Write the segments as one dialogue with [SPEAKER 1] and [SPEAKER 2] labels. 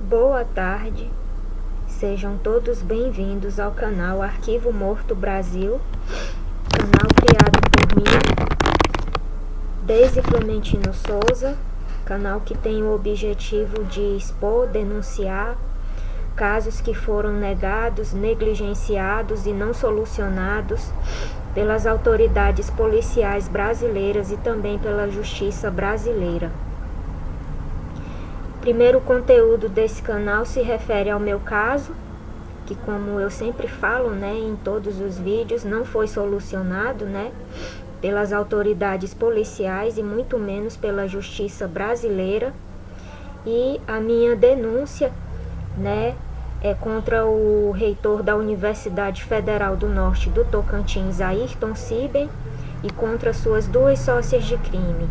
[SPEAKER 1] Boa tarde, sejam todos bem-vindos ao canal Arquivo Morto Brasil, canal criado por mim, Deise Clementino Souza, canal que tem o objetivo de expor, denunciar casos que foram negados, negligenciados e não solucionados pelas autoridades policiais brasileiras e também pela justiça brasileira. O primeiro conteúdo desse canal se refere ao meu caso, que, como eu sempre falo, em todos os vídeos, não foi solucionado, pelas autoridades policiais e muito menos pela justiça brasileira. E a minha denúncia, é contra o reitor da Universidade Federal do Norte do Tocantins, Ayrton Siben, e contra suas duas sócias de crime,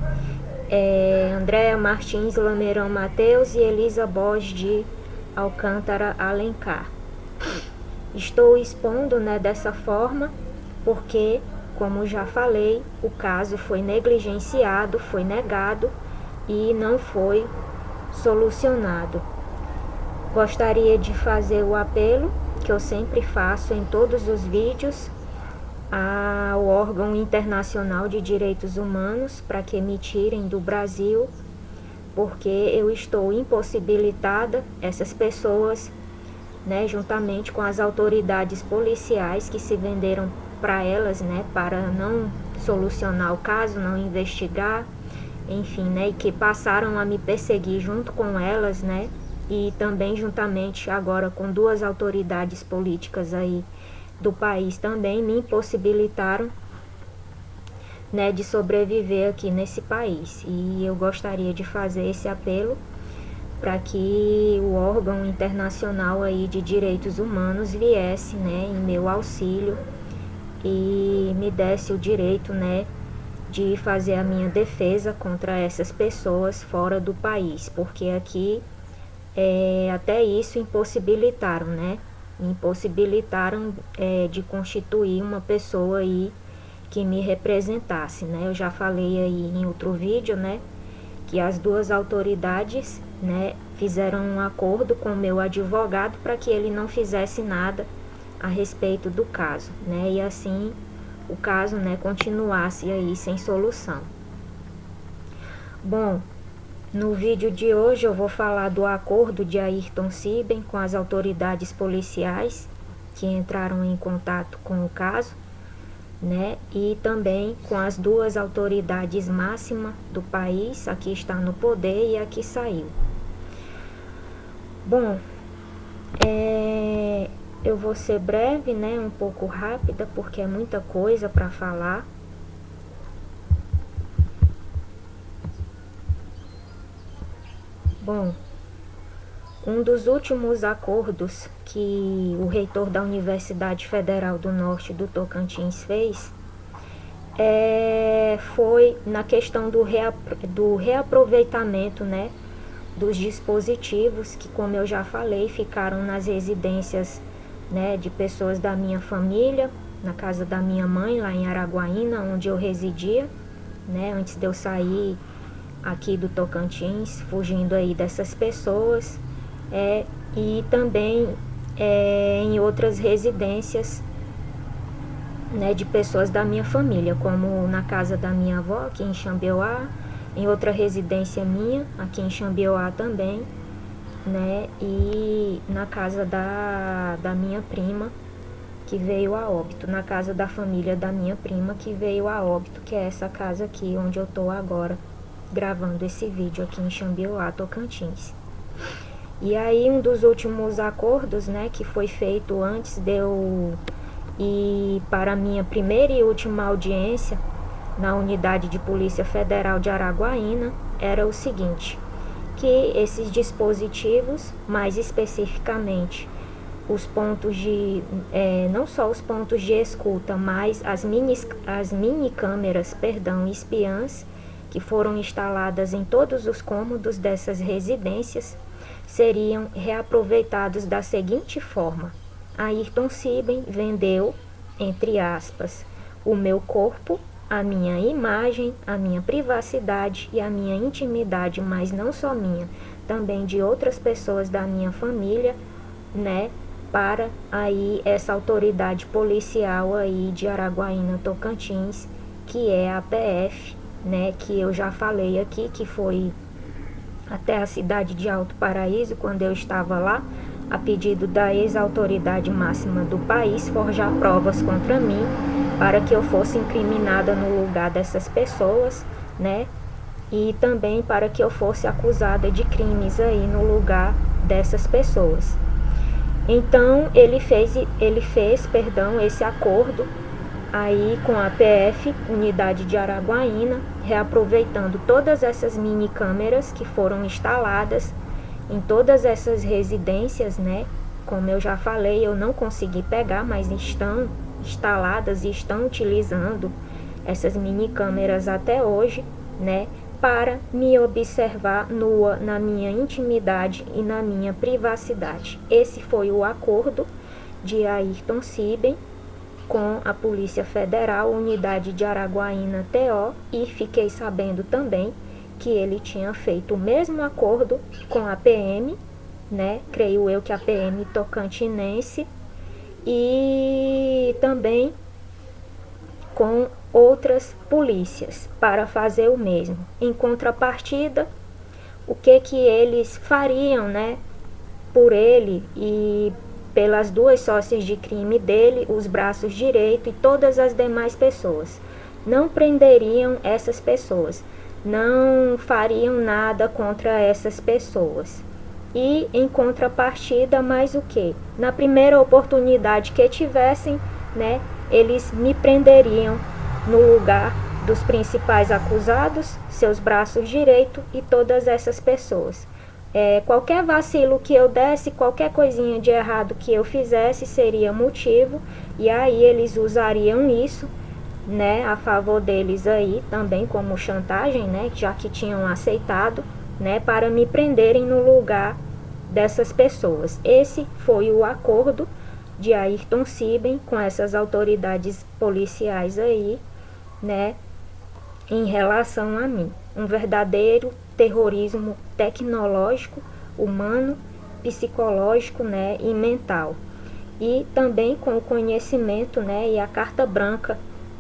[SPEAKER 1] Andréa Martins Lameirão Mateus e Elisa Borges de Alcântara Alencar. Estou expondo dessa forma porque, como já falei, o caso foi negligenciado, foi negado e não foi solucionado. Gostaria de fazer o apelo que eu sempre faço em todos os vídeos ao órgão internacional de direitos humanos para que me tirem do Brasil, porque eu estou impossibilitada, essas pessoas, juntamente com as autoridades policiais que se venderam para elas, para não solucionar o caso, não investigar, enfim, e que passaram a me perseguir junto com elas, e também juntamente agora com duas autoridades políticas aí do país também me impossibilitaram, de sobreviver aqui nesse país. E eu gostaria de fazer esse apelo para que o órgão internacional aí de direitos humanos viesse, em meu auxílio e me desse o direito, de fazer a minha defesa contra essas pessoas fora do país, porque aqui até isso impossibilitaram, me impossibilitaram de constituir uma pessoa aí que me representasse, Eu já falei aí em outro vídeo, que as duas autoridades, fizeram um acordo com o meu advogado para que ele não fizesse nada a respeito do caso, e assim o caso, continuasse aí sem solução. Bom, no vídeo de hoje eu vou falar do acordo de Ayrton Siben com as autoridades policiais que entraram em contato com o caso, e também com as duas autoridades máximas do país, a que está no poder e a que saiu. Bom, eu vou ser breve, um pouco rápida, porque é muita coisa para falar. Bom, um dos últimos acordos que o reitor da Universidade Federal do Norte do Tocantins fez foi na questão do reaproveitamento, dos dispositivos que, como eu já falei, ficaram nas residências, de pessoas da minha família, na casa da minha mãe, lá em Araguaína, onde eu residia, antes de eu sair aqui do Tocantins, fugindo aí dessas pessoas, e também em outras residências, de pessoas da minha família, como na casa da minha avó, aqui em Xambioá, em outra residência minha, aqui em Xambioá também, e na casa da minha prima, que veio a óbito, na casa da família da minha prima, que veio a óbito, que é essa casa aqui, onde eu tô agora, gravando esse vídeo aqui em Xambioá, Tocantins. E aí um dos últimos acordos, que foi feito antes de eu ir para a minha primeira e última audiência na Unidade de Polícia Federal de Araguaína, era o seguinte, que esses dispositivos, mais especificamente os pontos de, não só os pontos de escuta, mas as mini câmeras, espiãs, que foram instaladas em todos os cômodos dessas residências, seriam reaproveitados da seguinte forma: Ayrton Siben vendeu, entre aspas, o meu corpo, a minha imagem, a minha privacidade e a minha intimidade, mas não só minha, também de outras pessoas da minha família, né, para aí essa autoridade policial aí de Araguaína, Tocantins, que é a PF, né, que eu já falei aqui, que foi até a cidade de Alto Paraíso, quando eu estava lá, a pedido da ex-autoridade máxima do país, forjar provas contra mim, para que eu fosse incriminada no lugar dessas pessoas, né, e também para que eu fosse acusada de crimes aí no lugar dessas pessoas. Então ele fez esse acordo aí com a PF, Unidade de Araguaína, reaproveitando todas essas mini câmeras que foram instaladas em todas essas residências, né? Como eu já falei, eu não consegui pegar, mas estão instaladas e estão utilizando essas mini câmeras até hoje, né? Para me observar nua na minha intimidade e na minha privacidade. Esse foi o acordo de Ayrton Siben com a Polícia Federal, Unidade de Araguaína TO, e fiquei sabendo também que ele tinha feito o mesmo acordo com a PM, né? Creio eu que a PM tocantinense, e também com outras polícias para fazer o mesmo. Em contrapartida, o que eles fariam, né, por ele e pelas duas sócias de crime dele, os braços direito e todas as demais pessoas? Não prenderiam essas pessoas, não fariam nada contra essas pessoas. E em contrapartida, mais o que? Na primeira oportunidade que tivessem, né, eles me prenderiam no lugar dos principais acusados, seus braços direito e todas essas pessoas. Qualquer vacilo que eu desse, qualquer coisinha de errado que eu fizesse seria motivo, e aí eles usariam isso, né, a favor deles aí também como chantagem, né, já que tinham aceitado, né, para me prenderem no lugar dessas pessoas. Esse foi o acordo de Ayrton Siben com essas autoridades policiais aí, né, em relação a mim. Um verdadeiro terrorismo tecnológico, humano, psicológico, né, e mental. E também com o conhecimento, né, e a carta branca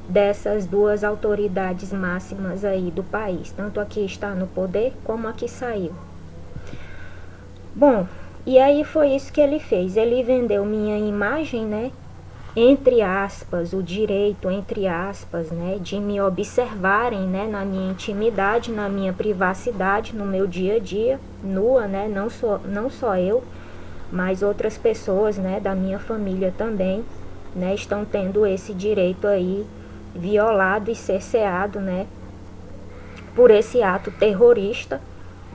[SPEAKER 1] dessas duas autoridades máximas aí do país, tanto aqui está no poder como aqui saiu. Bom, e aí foi isso que ele fez. Ele vendeu minha imagem, né, entre aspas, o direito, entre aspas, né, de me observarem, né, na minha intimidade, na minha privacidade, no meu dia a dia, nua, né, não só eu, mas outras pessoas, né, da minha família também, né, estão tendo esse direito aí violado e cerceado, né, por esse ato terrorista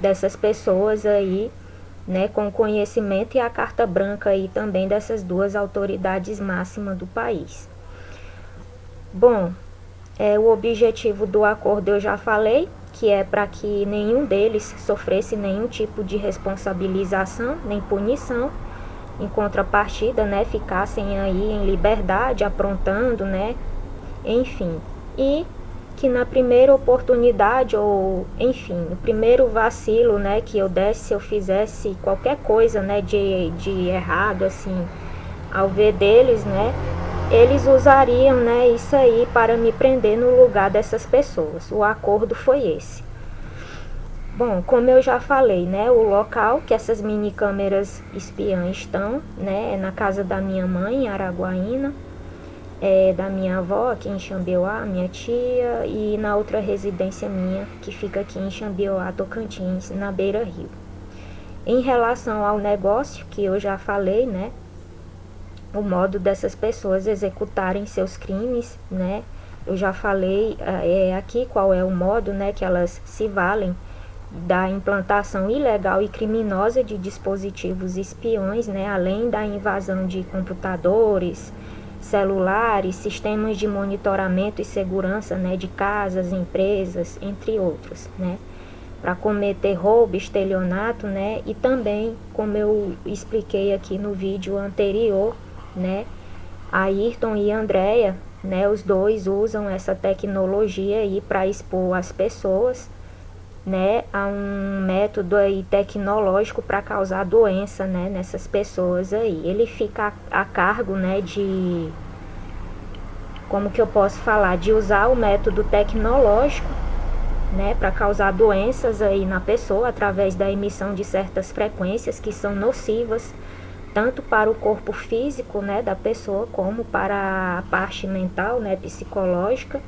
[SPEAKER 1] dessas pessoas aí, né, com conhecimento e a carta branca aí também dessas duas autoridades máximas do país. Bom, o objetivo do acordo eu já falei, que é para que nenhum deles sofresse nenhum tipo de responsabilização, nem punição. Em contrapartida, né, ficassem aí em liberdade, aprontando, né, enfim. E que na primeira oportunidade, ou enfim, no primeiro vacilo, né, que eu desse, se eu fizesse qualquer coisa, né, de errado, assim, ao ver deles, né, eles usariam, né, isso aí para me prender no lugar dessas pessoas. O acordo foi esse. Bom, como eu já falei, né, o local que essas mini câmeras espiãs estão, né, é na casa da minha mãe, em Araguaína, da minha avó aqui em Xambioá, minha tia, e na outra residência minha que fica aqui em Xambioá, Tocantins, na Beira Rio. Em relação ao negócio que eu já falei, né, o modo dessas pessoas executarem seus crimes, né, eu já falei aqui qual é o modo, né, que elas se valem da implantação ilegal e criminosa de dispositivos espiões, né, além da invasão de computadores, celulares, sistemas de monitoramento e segurança, né, de casas, empresas, entre outros, né, para cometer roubo, estelionato, né, e também, como eu expliquei aqui no vídeo anterior, né, Ayrton e Andréia, né, os dois usam essa tecnologia aí para expor as pessoas, né, a um método aí tecnológico para causar doença, né, nessas pessoas aí. Ele fica a cargo, né, de, como que eu posso falar, de usar o método tecnológico, né, para causar doenças aí na pessoa através da emissão de certas frequências que são nocivas tanto para o corpo físico, né, da pessoa como para a parte mental, né, psicológica.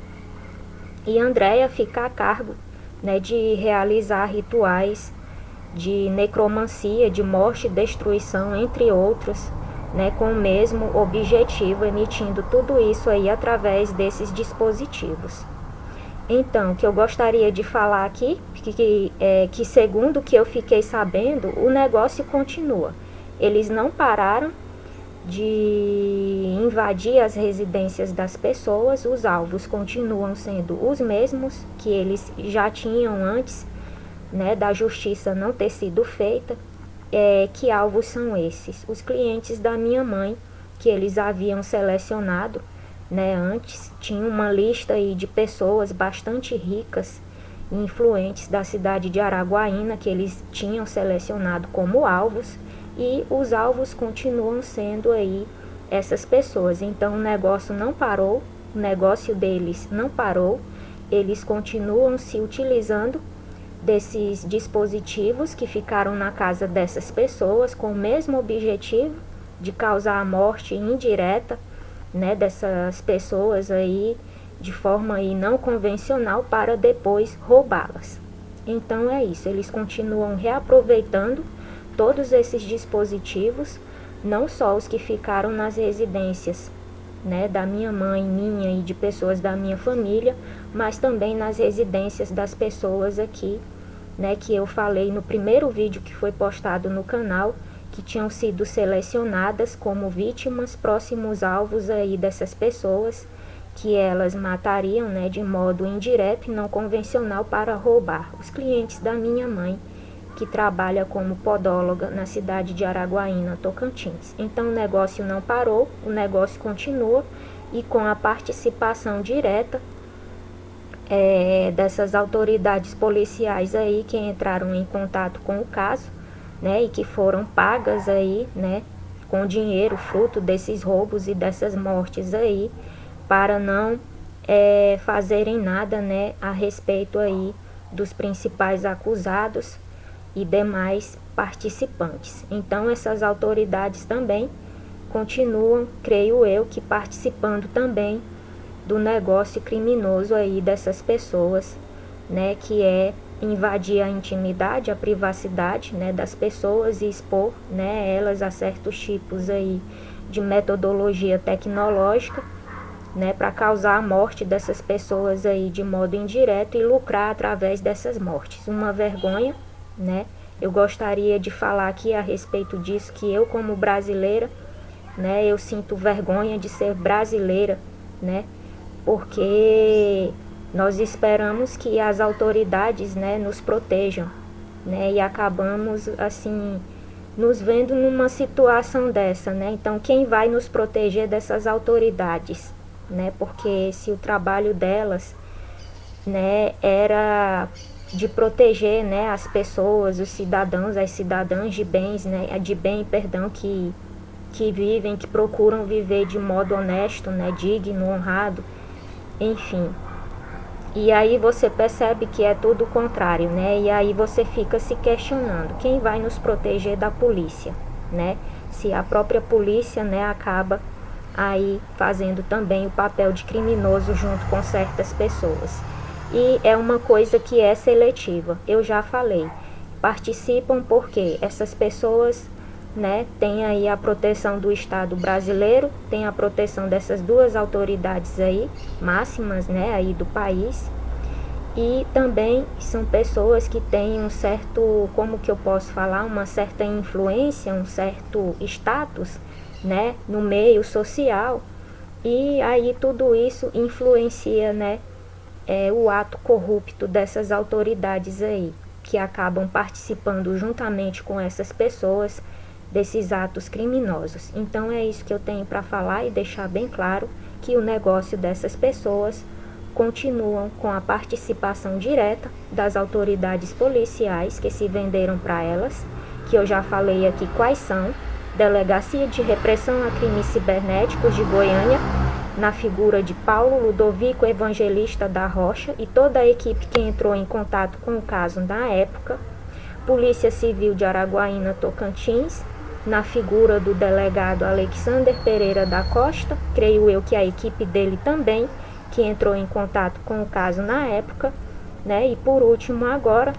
[SPEAKER 1] E Andréia fica a cargo, né, de realizar rituais de necromancia, de morte e destruição, entre outros, né, com o mesmo objetivo, emitindo tudo isso aí através desses dispositivos. Então, o que eu gostaria de falar aqui, que segundo o que eu fiquei sabendo, o negócio continua. Eles não pararam de invadir as residências das pessoas, os alvos continuam sendo os mesmos que eles já tinham antes, né, da justiça não ter sido feita. Que alvos são esses? Os clientes da minha mãe, que eles haviam selecionado, né, antes, tinha uma lista aí de pessoas bastante ricas e influentes da cidade de Araguaína que eles tinham selecionado como alvos, e os alvos continuam sendo aí essas pessoas. Então o negócio não parou, o negócio deles não parou, eles continuam se utilizando desses dispositivos que ficaram na casa dessas pessoas com o mesmo objetivo de causar a morte indireta, né, dessas pessoas aí de forma aí não convencional para depois roubá-las. Então é isso, eles continuam reaproveitando todos esses dispositivos, não só os que ficaram nas residências, né, da minha mãe, minha e de pessoas da minha família, mas também nas residências das pessoas aqui, né, que eu falei no primeiro vídeo que foi postado no canal, que tinham sido selecionadas como vítimas, próximos alvos aí dessas pessoas, que elas matariam, né, de modo indireto e não convencional para roubar. Os clientes da minha mãe, que trabalha como podóloga na cidade de Araguaína, Tocantins. Então o negócio não parou, o negócio continua, e com a participação direta dessas autoridades policiais aí que entraram em contato com o caso, né, e que foram pagas aí, né, com dinheiro fruto desses roubos e dessas mortes aí, para não fazerem nada, né, a respeito aí dos principais acusados e demais participantes. Então essas autoridades também continuam, creio eu, que participando também do negócio criminoso aí dessas pessoas, né, que é invadir a intimidade, a privacidade, né, das pessoas e expor, né, elas a certos tipos aí de metodologia tecnológica, né, para causar a morte dessas pessoas aí de modo indireto e lucrar através dessas mortes. Uma vergonha, né? Eu gostaria de falar aqui a respeito disso, que eu como brasileira, né, eu sinto vergonha de ser brasileira, né, porque nós esperamos que as autoridades, né, nos protejam, né, e acabamos assim nos vendo numa situação dessa, né? Então quem vai nos proteger dessas autoridades, né? Porque se o trabalho delas, né, era de proteger, né, as pessoas, os cidadãos, as cidadãs de bens, né, que vivem, que procuram viver de modo honesto, né, digno, honrado, enfim. E aí você percebe que é tudo o contrário, né? E aí você fica se questionando, quem vai nos proteger da polícia, né? Se a própria polícia, né, acaba aí fazendo também o papel de criminoso junto com certas pessoas. E é uma coisa que é seletiva, eu já falei. Participam porque essas pessoas, né, têm aí a proteção do Estado brasileiro, tem a proteção dessas duas autoridades aí, máximas, né, aí do país. E também são pessoas que têm um certo, como que eu posso falar, uma certa influência, um certo status, né, no meio social. E aí tudo isso influencia, né, o ato corrupto dessas autoridades aí, que acabam participando juntamente com essas pessoas desses atos criminosos. Então é isso que eu tenho para falar e deixar bem claro, que o negócio dessas pessoas continuam com a participação direta das autoridades policiais que se venderam para elas, que eu já falei aqui quais são: Delegacia de Repressão a Crimes Cibernéticos de Goiânia, na figura de Paulo Ludovico Evangelista da Rocha e toda a equipe que entrou em contato com o caso na época; Polícia Civil de Araguaína, Tocantins, na figura do delegado Alexander Pereira da Costa, creio eu que a equipe dele também, que entrou em contato com o caso na época, né? E por último agora,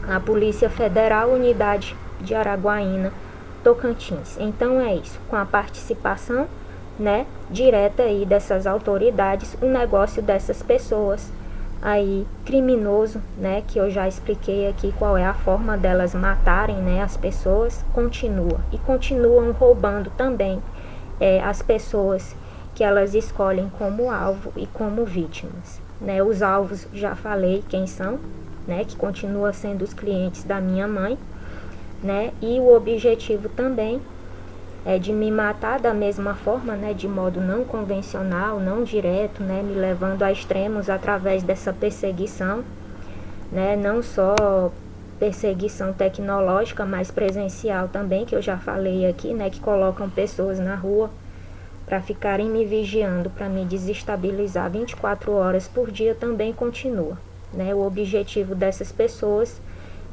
[SPEAKER 1] a Polícia Federal, Unidade de Araguaína, Tocantins. Então é isso, com a participação, né, direta aí dessas autoridades, o negócio dessas pessoas aí criminoso, né, que eu já expliquei aqui qual é a forma delas matarem, né, as pessoas, continua e continuam roubando também as pessoas que elas escolhem como alvo e como vítimas, né? Os alvos já falei quem são, né, que continua sendo os clientes da minha mãe, né? E o objetivo também é de me matar da mesma forma, né, de modo não convencional, não direto, né, me levando a extremos através dessa perseguição, né, não só perseguição tecnológica, mas presencial também, que eu já falei aqui, né, que colocam pessoas na rua para ficarem me vigiando, para me desestabilizar 24 horas por dia, também continua, né? O objetivo dessas pessoas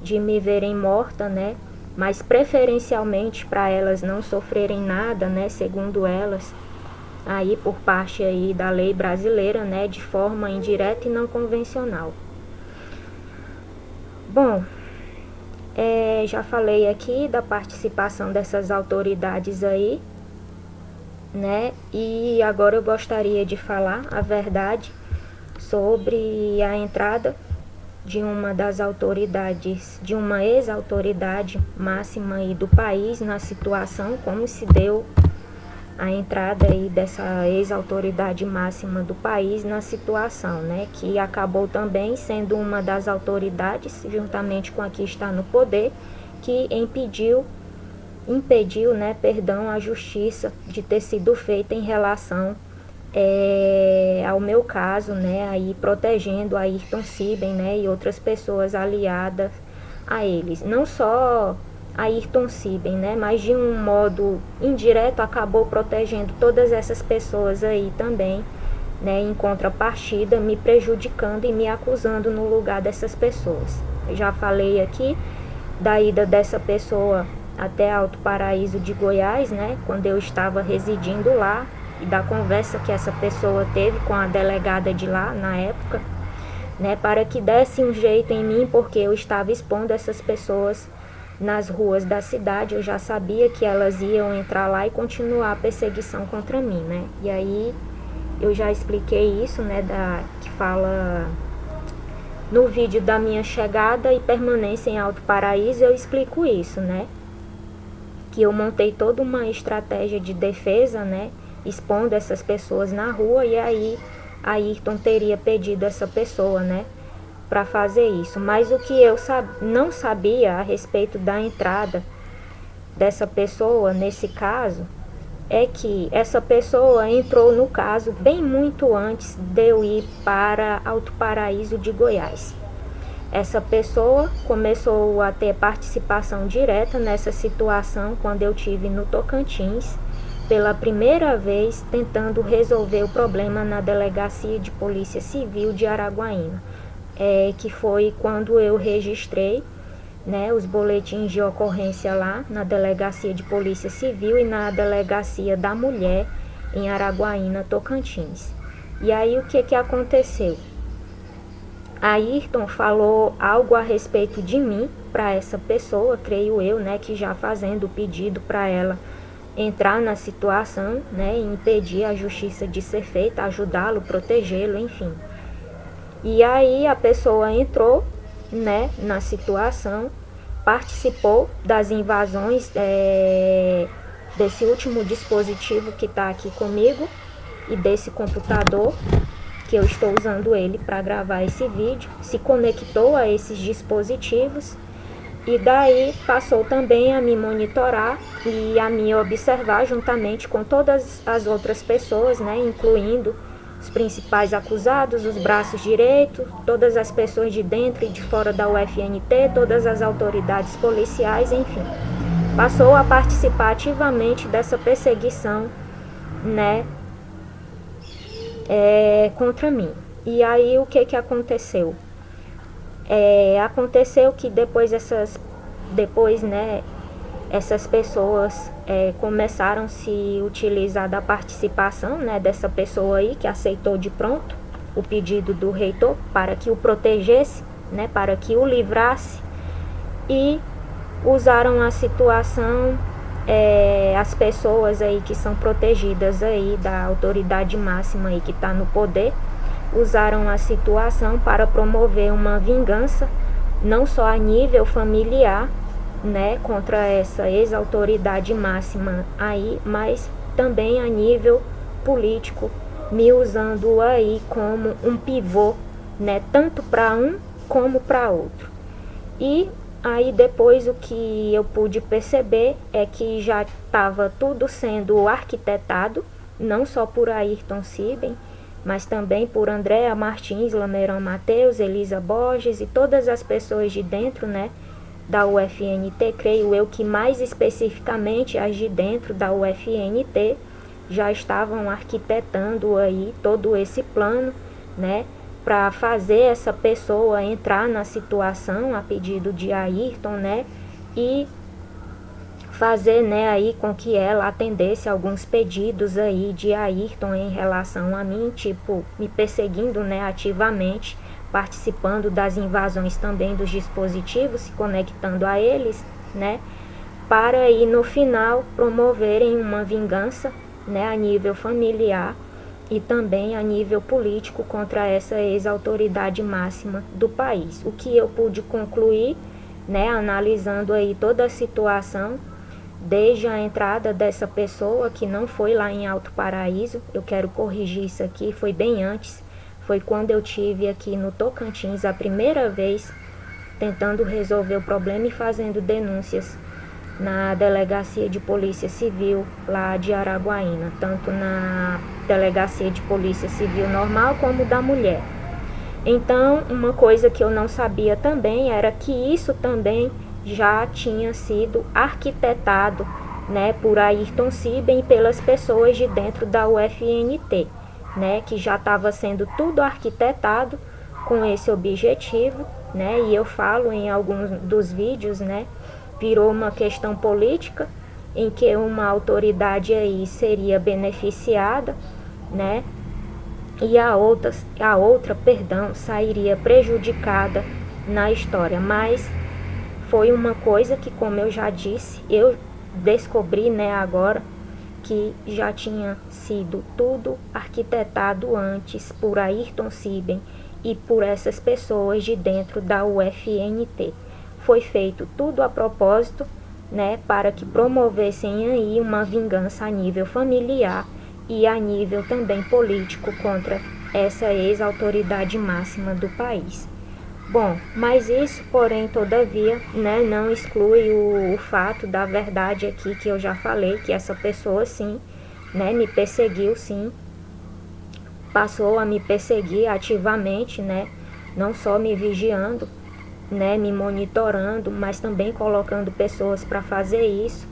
[SPEAKER 1] de me verem morta, né, mas preferencialmente para elas não sofrerem nada, né, segundo elas, aí por parte aí da lei brasileira, né, de forma indireta e não convencional. Bom, já falei aqui da participação dessas autoridades aí, né, e agora eu gostaria de falar a verdade sobre a entrada de uma das autoridades, de uma ex-autoridade máxima aí do país na situação, como se deu a entrada aí dessa ex-autoridade máxima do país na situação, né, que acabou também sendo uma das autoridades, juntamente com a que está no poder, que impediu, né, a justiça de ter sido feita em relação ao meu caso, né, aí protegendo a Ayrton Siben, né, e outras pessoas aliadas a eles. Não só a Ayrton Siben, né, mas de um modo indireto acabou protegendo todas essas pessoas aí também, né, em contrapartida, me prejudicando e me acusando no lugar dessas pessoas. Eu já falei aqui da ida dessa pessoa até Alto Paraíso de Goiás, né, quando eu estava residindo lá, e da conversa que essa pessoa teve com a delegada de lá na época, né, para que desse um jeito em mim, porque eu estava expondo essas pessoas nas ruas da cidade. Eu já sabia que elas iam entrar lá e continuar a perseguição contra mim, né? E aí eu já expliquei isso, né, que fala no vídeo da minha chegada e permanência em Alto Paraíso. Eu explico isso, né, que eu montei toda uma estratégia de defesa, né, expondo essas pessoas na rua, e aí a Ayrton teria pedido essa pessoa, né, para fazer isso. Mas o que eu não sabia a respeito da entrada dessa pessoa nesse caso é que essa pessoa entrou no caso bem muito antes de eu ir para Alto Paraíso de Goiás. Essa pessoa começou a ter participação direta nessa situação quando eu tive no Tocantins, pela primeira vez tentando resolver o problema na Delegacia de Polícia Civil de Araguaína, que foi quando eu registrei, né, os boletins de ocorrência lá na Delegacia de Polícia Civil e na Delegacia da Mulher em Araguaína, Tocantins. E aí o que aconteceu? A Ayrton falou algo a respeito de mim para essa pessoa, creio eu, né, que já fazendo o pedido para ela entrar na situação, né, e impedir a justiça de ser feita, ajudá-lo, protegê-lo, enfim. E aí a pessoa entrou, né, na situação, participou das invasões desse último dispositivo que está aqui comigo e desse computador, que eu estou usando ele para gravar esse vídeo, se conectou a esses dispositivos. E daí passou também a me monitorar e a me observar juntamente com todas as outras pessoas, né, incluindo os principais acusados, os braços direitos, todas as pessoas de dentro e de fora da UFNT, todas as autoridades policiais, enfim. Passou a participar ativamente dessa perseguição, né, contra mim. E aí o que aconteceu? Aconteceu que depois essas pessoas começaram a se utilizar da participação, né, dessa pessoa aí que aceitou de pronto o pedido do reitor para que o protegesse, né, para que o livrasse, e usaram a situação, as pessoas aí que são protegidas aí da autoridade máxima aí que está no poder, usaram a situação para promover uma vingança, não só a nível familiar, né, contra essa ex-autoridade máxima aí, mas também a nível político, me usando aí como um pivô, né, tanto para um como para outro. E aí depois o que eu pude perceber é que já estava tudo sendo arquitetado, não só por Ayrton Siben, mas também por Andréa Martins, Lameirão Mateus, Elisa Borges e todas as pessoas de dentro, né, da UFNT, creio eu que mais especificamente as de dentro da UFNT já estavam arquitetando aí todo esse plano, né, para fazer essa pessoa entrar na situação a pedido de Ayrton, né, e fazer, né, aí com que ela atendesse alguns pedidos aí de Ayrton em relação a mim, tipo, me perseguindo, né, ativamente, participando das invasões também dos dispositivos, se conectando a eles, né, para aí no final promoverem uma vingança, né, a nível familiar e também a nível político contra essa ex-autoridade máxima do país. O que eu pude concluir, né, analisando aí toda a situação, desde a entrada dessa pessoa, que não foi lá em Alto Paraíso, eu quero corrigir isso aqui, foi bem antes, foi quando eu tive aqui no Tocantins a primeira vez, tentando resolver o problema e fazendo denúncias na Delegacia de Polícia Civil lá de Araguaína, tanto na Delegacia de Polícia Civil normal como da mulher. Então, uma coisa que eu não sabia também era que isso também já tinha sido arquitetado, né, por Ayrton Siben e pelas pessoas de dentro da UFNT, né, que já estava sendo tudo arquitetado com esse objetivo, né, e eu falo em alguns dos vídeos, né, virou uma questão política em que uma autoridade aí seria beneficiada, né, e a outra, sairia prejudicada na história. Mas foi uma coisa que, como eu já disse, eu descobri, né, agora, que já tinha sido tudo arquitetado antes por Ayrton Siben e por essas pessoas de dentro da UFNT. Foi feito tudo a propósito, né, para que promovessem aí uma vingança a nível familiar e a nível também político contra essa ex-autoridade máxima do país. Bom, mas isso, porém, todavia, né, não exclui o fato da verdade aqui que eu já falei, que essa pessoa, sim, né, me perseguiu, sim, passou a me perseguir ativamente, né, não só me vigiando, né, me monitorando, mas também colocando pessoas para fazer isso.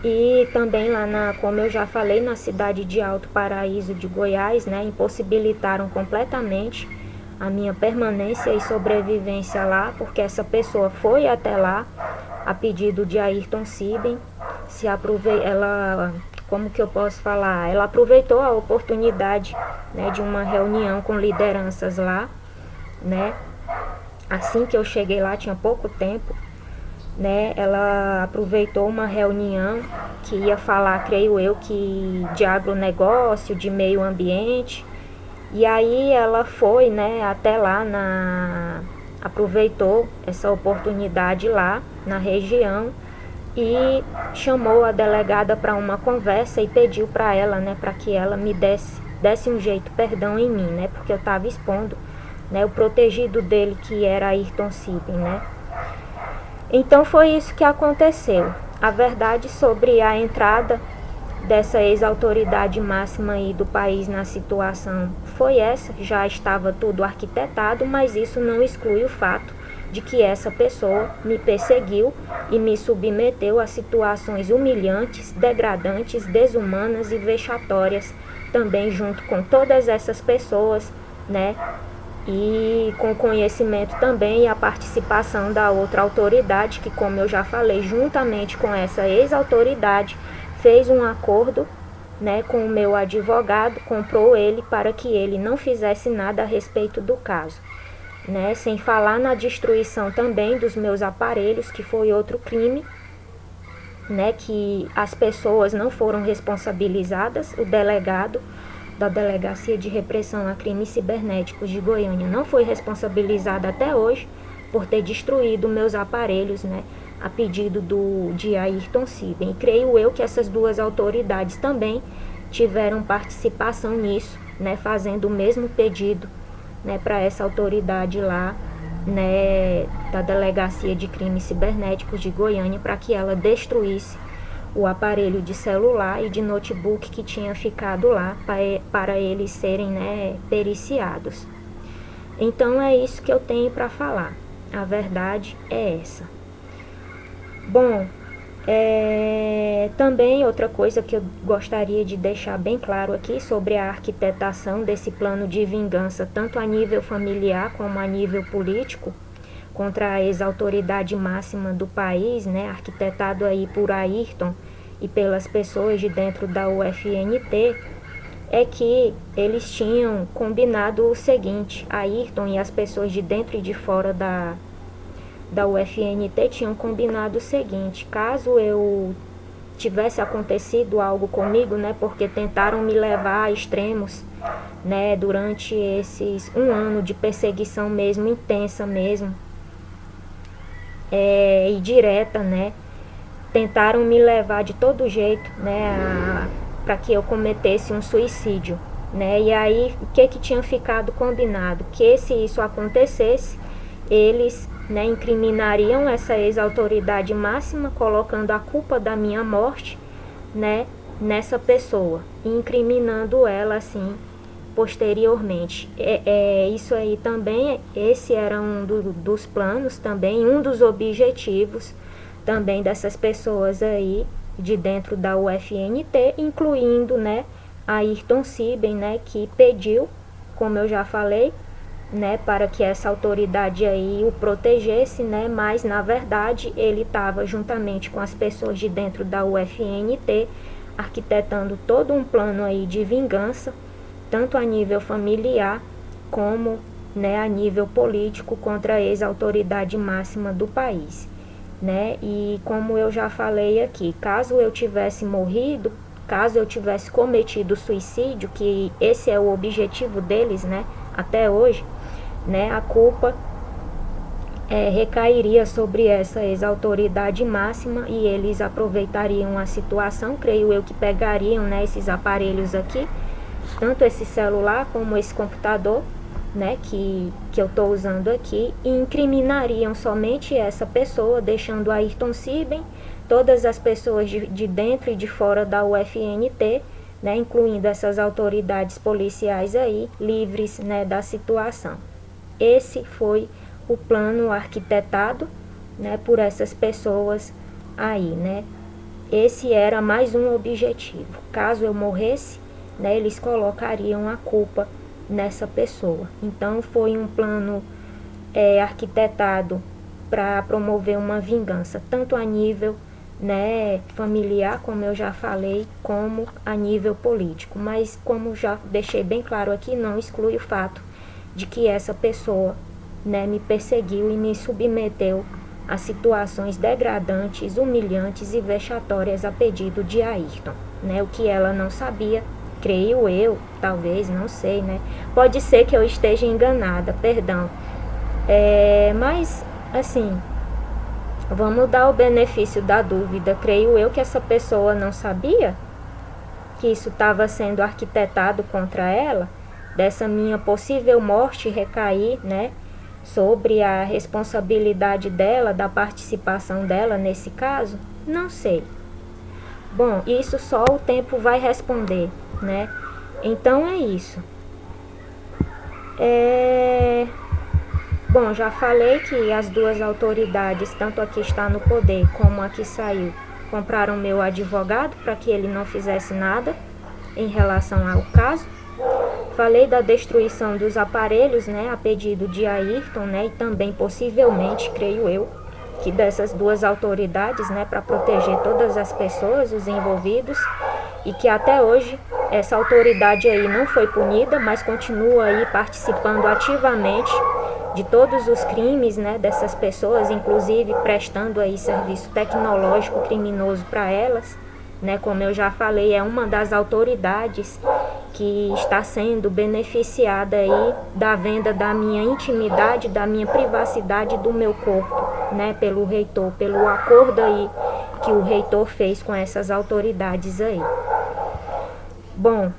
[SPEAKER 1] E também lá, como eu já falei, na cidade de Alto Paraíso de Goiás, né, impossibilitaram completamente a minha permanência e sobrevivência lá, porque essa pessoa foi até lá a pedido de Ayrton Siben, como que eu posso falar? Ela aproveitou a oportunidade, né, de uma reunião com lideranças lá, né? Assim que eu cheguei lá, tinha pouco tempo, né? Ela aproveitou uma reunião que ia falar, creio eu, que de agronegócio, de meio ambiente. E aí ela foi, né, até lá, aproveitou essa oportunidade lá na região e chamou a delegada para uma conversa e pediu para ela, né, para que ela me desse um jeito, perdão, em mim, né, porque eu estava expondo, né, o protegido dele, que era Ayrton Siben, né. Então foi isso que aconteceu. A verdade sobre a entrada dessa ex-autoridade máxima aí do país na situação foi essa, já estava tudo arquitetado, mas isso não exclui o fato de que essa pessoa me perseguiu e me submeteu a situações humilhantes, degradantes, desumanas e vexatórias, também junto com todas essas pessoas, né? E com conhecimento também e a participação da outra autoridade, que, como eu já falei, juntamente com essa ex-autoridade, fez um acordo, né, com o meu advogado, comprou ele para que ele não fizesse nada a respeito do caso, né, sem falar na destruição também dos meus aparelhos, que foi outro crime, né, que as pessoas não foram responsabilizadas. O delegado da Delegacia de Repressão a Crimes Cibernéticos de Goiânia não foi responsabilizado até hoje por ter destruído meus aparelhos, né, a pedido de Ayrton Siben. E creio eu que essas duas autoridades também tiveram participação nisso, né, fazendo o mesmo pedido, né, para essa autoridade lá, né, da Delegacia de Crimes Cibernéticos de Goiânia, para que ela destruísse o aparelho de celular e de notebook que tinha ficado lá para eles serem, né, periciados. Então é isso que eu tenho para falar. A verdade é essa. Bom, também outra coisa que eu gostaria de deixar bem claro aqui sobre a arquitetação desse plano de vingança, tanto a nível familiar como a nível político, contra a ex-autoridade máxima do país, né, arquitetado aí por Ayrton e pelas pessoas de dentro da UFNT, é que eles tinham combinado o seguinte: Ayrton e as pessoas de dentro e de fora da UFNT tinham combinado o seguinte: caso eu tivesse acontecido algo comigo, né, porque tentaram me levar a extremos, né, durante esses um ano de perseguição mesmo, intensa mesmo, e direta, né, tentaram me levar de todo jeito, né, para que eu cometesse um suicídio, né, e aí o que tinha ficado combinado? Que se isso acontecesse, eles, né, incriminariam essa ex-autoridade máxima, colocando a culpa da minha morte, né, nessa pessoa, incriminando ela assim posteriormente. Isso aí também, esse era um dos planos também, um dos objetivos também dessas pessoas aí de dentro da UFNT, incluindo, né, Ayrton Siben, né, que pediu, como eu já falei, né, para que essa autoridade aí o protegesse, né, mas na verdade ele estava juntamente com as pessoas de dentro da UFNT arquitetando todo um plano aí de vingança, tanto a nível familiar como, né, a nível político, contra a ex-autoridade máxima do país, né? E como eu já falei aqui, caso eu tivesse morrido, caso eu tivesse cometido suicídio, que esse é o objetivo deles, né, até hoje, né, a culpa recairia sobre essa ex-autoridade máxima e eles aproveitariam a situação, creio eu que pegariam, né, esses aparelhos aqui, tanto esse celular como esse computador, né, que eu estou usando aqui, e incriminariam somente essa pessoa, deixando Ayrton Siben, todas as pessoas de dentro e de fora da UFNT, né, incluindo essas autoridades policiais aí, livres, né, da situação. Esse foi o plano arquitetado, né, por essas pessoas aí, né. Esse era mais um objetivo. Caso eu morresse, né, eles colocariam a culpa nessa pessoa. Então foi um plano arquitetado para promover uma vingança, tanto a nível, né, familiar, como eu já falei, como a nível político. Mas como já deixei bem claro aqui, não exclui o fato de que essa pessoa, né, me perseguiu e me submeteu a situações degradantes, humilhantes e vexatórias a pedido de Ayrton, né, o que ela não sabia. Creio eu, talvez, não sei, né? Pode ser que eu esteja enganada, perdão. Mas, assim, vamos dar o benefício da dúvida. Creio eu que essa pessoa não sabia que isso estava sendo arquitetado contra ela, dessa minha possível morte recair, né, sobre a responsabilidade dela, da participação dela nesse caso? Não sei. Bom, isso só o tempo vai responder, né? Então é isso. Bom, já falei que as duas autoridades, tanto a que está no poder como a que saiu, compraram meu advogado para que ele não fizesse nada em relação ao caso. Falei da destruição dos aparelhos, né, a pedido de Ayrton, né, e também possivelmente, creio eu, que dessas duas autoridades, né, para proteger todas as pessoas, os envolvidos, e que até hoje essa autoridade aí não foi punida, mas continua aí participando ativamente de todos os crimes, né, dessas pessoas, inclusive prestando aí serviço tecnológico criminoso para elas, né, como eu já falei, é uma das autoridades que está sendo beneficiada aí da venda da minha intimidade, da minha privacidade, do meu corpo, né, pelo reitor, pelo acordo aí que o reitor fez com essas autoridades aí. Bom,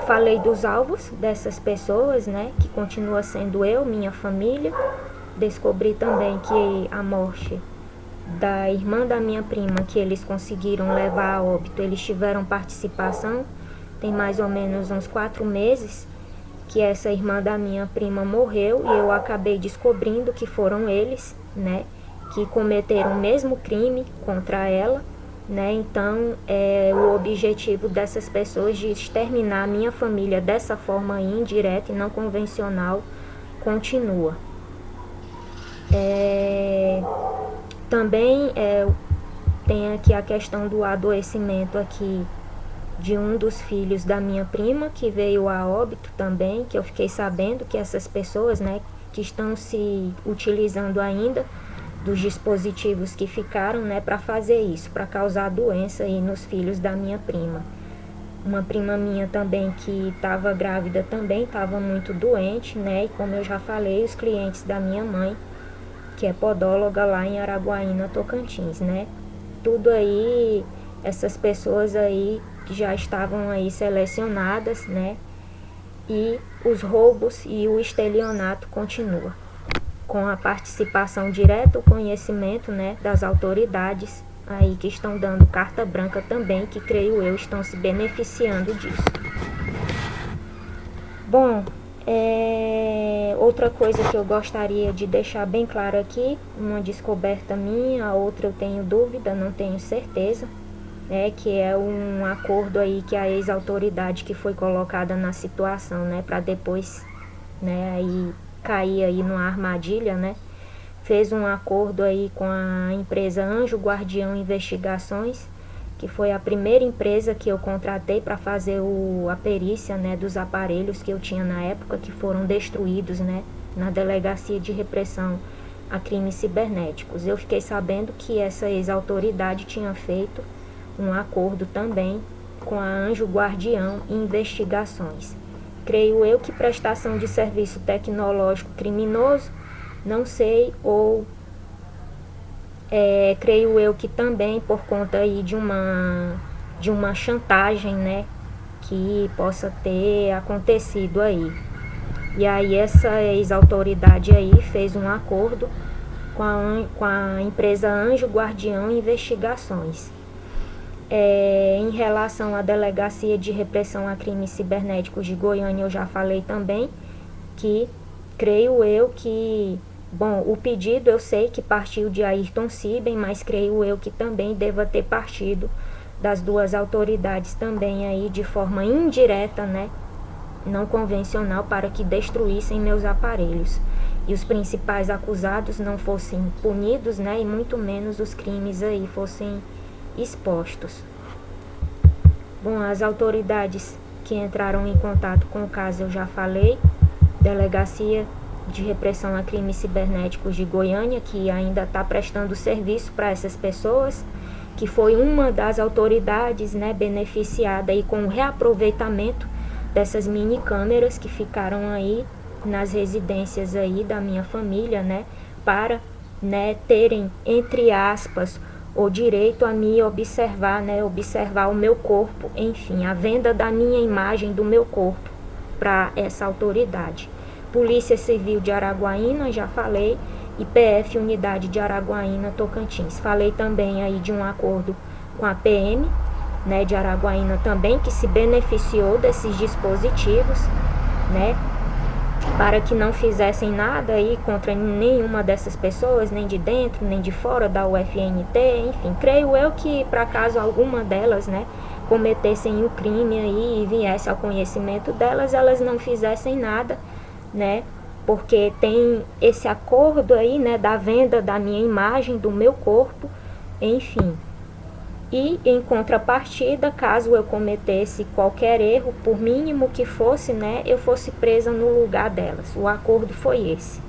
[SPEAKER 1] falei dos alvos dessas pessoas, né, que continua sendo eu, minha família. Descobri também que a morte da irmã da minha prima, que eles conseguiram levar a óbito, eles tiveram participação. Tem mais ou menos uns 4 meses que essa irmã da minha prima morreu e eu acabei descobrindo que foram eles, né, que cometeram o mesmo crime contra ela, né? Então, o objetivo dessas pessoas de exterminar a minha família dessa forma indireta e não convencional continua. Também tem aqui a questão do adoecimento aqui de um dos filhos da minha prima, que veio a óbito também, que eu fiquei sabendo que essas pessoas, né, que estão se utilizando ainda dos dispositivos que ficaram, né, para fazer isso, para causar doença aí nos filhos da minha prima. Uma prima minha também que estava grávida também estava muito doente, né, e como eu já falei, os clientes da minha mãe, que é podóloga lá em Araguaína, Tocantins, né, tudo aí, essas pessoas aí que já estavam aí selecionadas, né, e os roubos e o estelionato continua, com a participação direta, o conhecimento, né, das autoridades aí que estão dando carta branca também, que creio eu estão se beneficiando disso. Bom, outra coisa que eu gostaria de deixar bem claro aqui, uma descoberta minha, a outra eu tenho dúvida, não tenho certeza, que é um acordo aí que a ex-autoridade que foi colocada na situação, né, para depois, né, aí cair aí numa armadilha, né, fez um acordo aí com a empresa Anjo Guardião Investigações, que foi a primeira empresa que eu contratei para fazer a perícia, né, dos aparelhos que eu tinha na época, que foram destruídos, né, na Delegacia de Repressão a Crimes Cibernéticos. Eu fiquei sabendo que essa ex-autoridade tinha feito um acordo também com a Anjo Guardião Investigações. Creio eu que prestação de serviço tecnológico criminoso, não sei, ou creio eu que também por conta aí de uma chantagem, né, que possa ter acontecido aí. E aí essa ex-autoridade aí fez um acordo com a empresa Anjo Guardião Investigações. Em relação à Delegacia de Repressão a Crimes Cibernéticos de Goiânia, eu já falei também que creio eu que, bom, o pedido eu sei que partiu de Ayrton Siben, mas creio eu que também deva ter partido das duas autoridades também aí de forma indireta, né, não convencional, para que destruíssem meus aparelhos e os principais acusados não fossem punidos, né, e muito menos os crimes aí fossem expostos. Bom, as autoridades que entraram em contato com o caso eu já falei, Delegacia de Repressão a Crimes Cibernéticos de Goiânia, que ainda está prestando serviço para essas pessoas, que foi uma das autoridades, né, beneficiada aí com o reaproveitamento dessas mini câmeras que ficaram aí nas residências aí da minha família, né, para, né, terem, entre aspas, o direito a me observar, né, observar o meu corpo, enfim, a venda da minha imagem, do meu corpo para essa autoridade. Polícia Civil de Araguaína, já falei IPF Unidade de Araguaína, Tocantins. Falei também aí de um acordo com a PM, né, de Araguaína também, que se beneficiou desses dispositivos, né, para que não fizessem nada aí contra nenhuma dessas pessoas, nem de dentro, nem de fora da UFNT, enfim, creio eu que para caso alguma delas, né, cometessem o crime aí e viesse ao conhecimento delas, elas não fizessem nada, né, porque tem esse acordo aí, né, da venda da minha imagem, do meu corpo, enfim. E em contrapartida, caso eu cometesse qualquer erro, por mínimo que fosse, né, eu fosse presa no lugar delas. O acordo foi esse.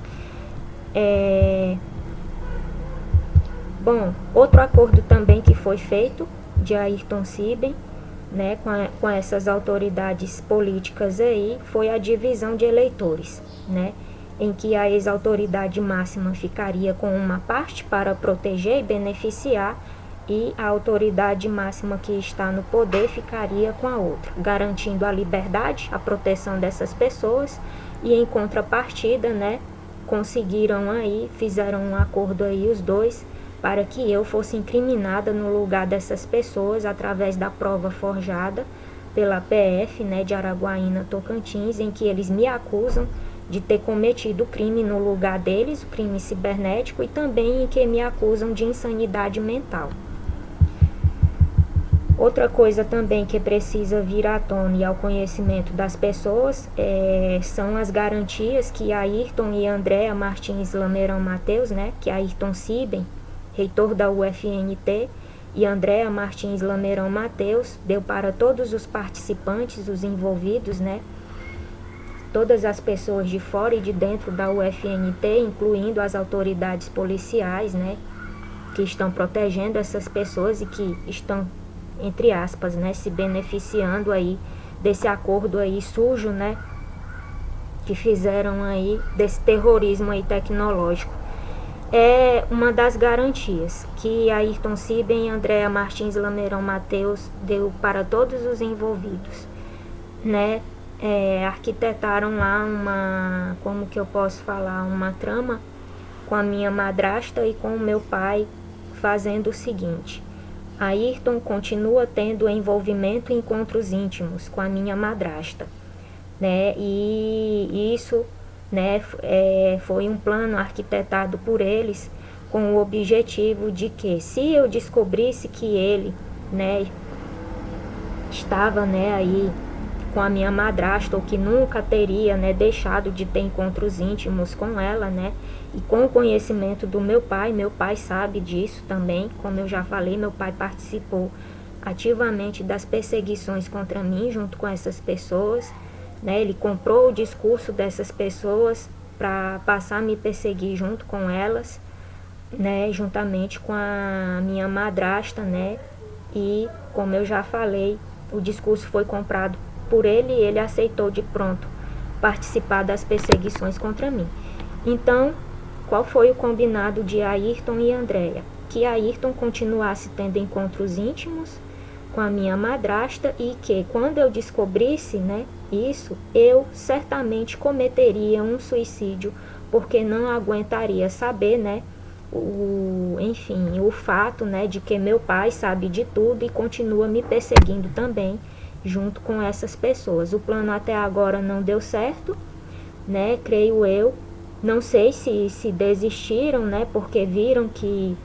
[SPEAKER 1] Bom, outro acordo também que foi feito de Ayrton Siben, né, com essas autoridades políticas aí, foi a divisão de eleitores, né, em que a ex-autoridade máxima ficaria com uma parte para proteger e beneficiar, e a autoridade máxima que está no poder ficaria com a outra, garantindo a liberdade, a proteção dessas pessoas, e em contrapartida, né, conseguiram aí, fizeram um acordo aí os dois, para que eu fosse incriminada no lugar dessas pessoas através da prova forjada pela PF, né, de Araguaína, Tocantins, em que eles me acusam de ter cometido o crime no lugar deles, o crime cibernético, e também em que me acusam de insanidade mental. Outra coisa também que precisa vir à tona e ao conhecimento das pessoas são as garantias que Ayrton e Andréa Martins Lameirão Mateus, né, que Ayrton Siben, reitor da UFNT, e Andréa Martins Lameirão Mateus, deu para todos os participantes, os envolvidos, né, todas as pessoas de fora e de dentro da UFNT, incluindo as autoridades policiais, né, que estão protegendo essas pessoas e que estão, entre aspas, né, se beneficiando aí desse acordo aí sujo, né, que fizeram aí desse terrorismo aí tecnológico. É uma das garantias que Ayrton Siben e Andréa Martins Lameirão Mateus deu para todos os envolvidos, né, arquitetaram lá uma, como que eu posso falar, uma trama com a minha madrasta e com o meu pai, fazendo o seguinte: Ayrton continua tendo envolvimento em encontros íntimos com a minha madrasta, né? E isso, né, foi um plano arquitetado por eles com o objetivo de que, se eu descobrisse que ele, né, estava, né, aí com a minha madrasta, ou que nunca teria, né, deixado de ter encontros íntimos com ela, né, e com o conhecimento do meu pai sabe disso também, como eu já falei, meu pai participou ativamente das perseguições contra mim junto com essas pessoas, né, ele comprou o discurso dessas pessoas para passar a me perseguir junto com elas, né, juntamente com a minha madrasta, né, e como eu já falei, o discurso foi comprado por ele e ele aceitou de pronto participar das perseguições contra mim. Então, qual foi o combinado de Ayrton e Andréa? Que Ayrton continuasse tendo encontros íntimos com a minha madrasta e que, quando eu descobrisse, né, isso, eu certamente cometeria um suicídio, porque não aguentaria saber, né, o fato, né, de que meu pai sabe de tudo e continua me perseguindo também, junto com essas pessoas. O plano até agora não deu certo, né, creio eu. Não sei se desistiram, né, porque viram que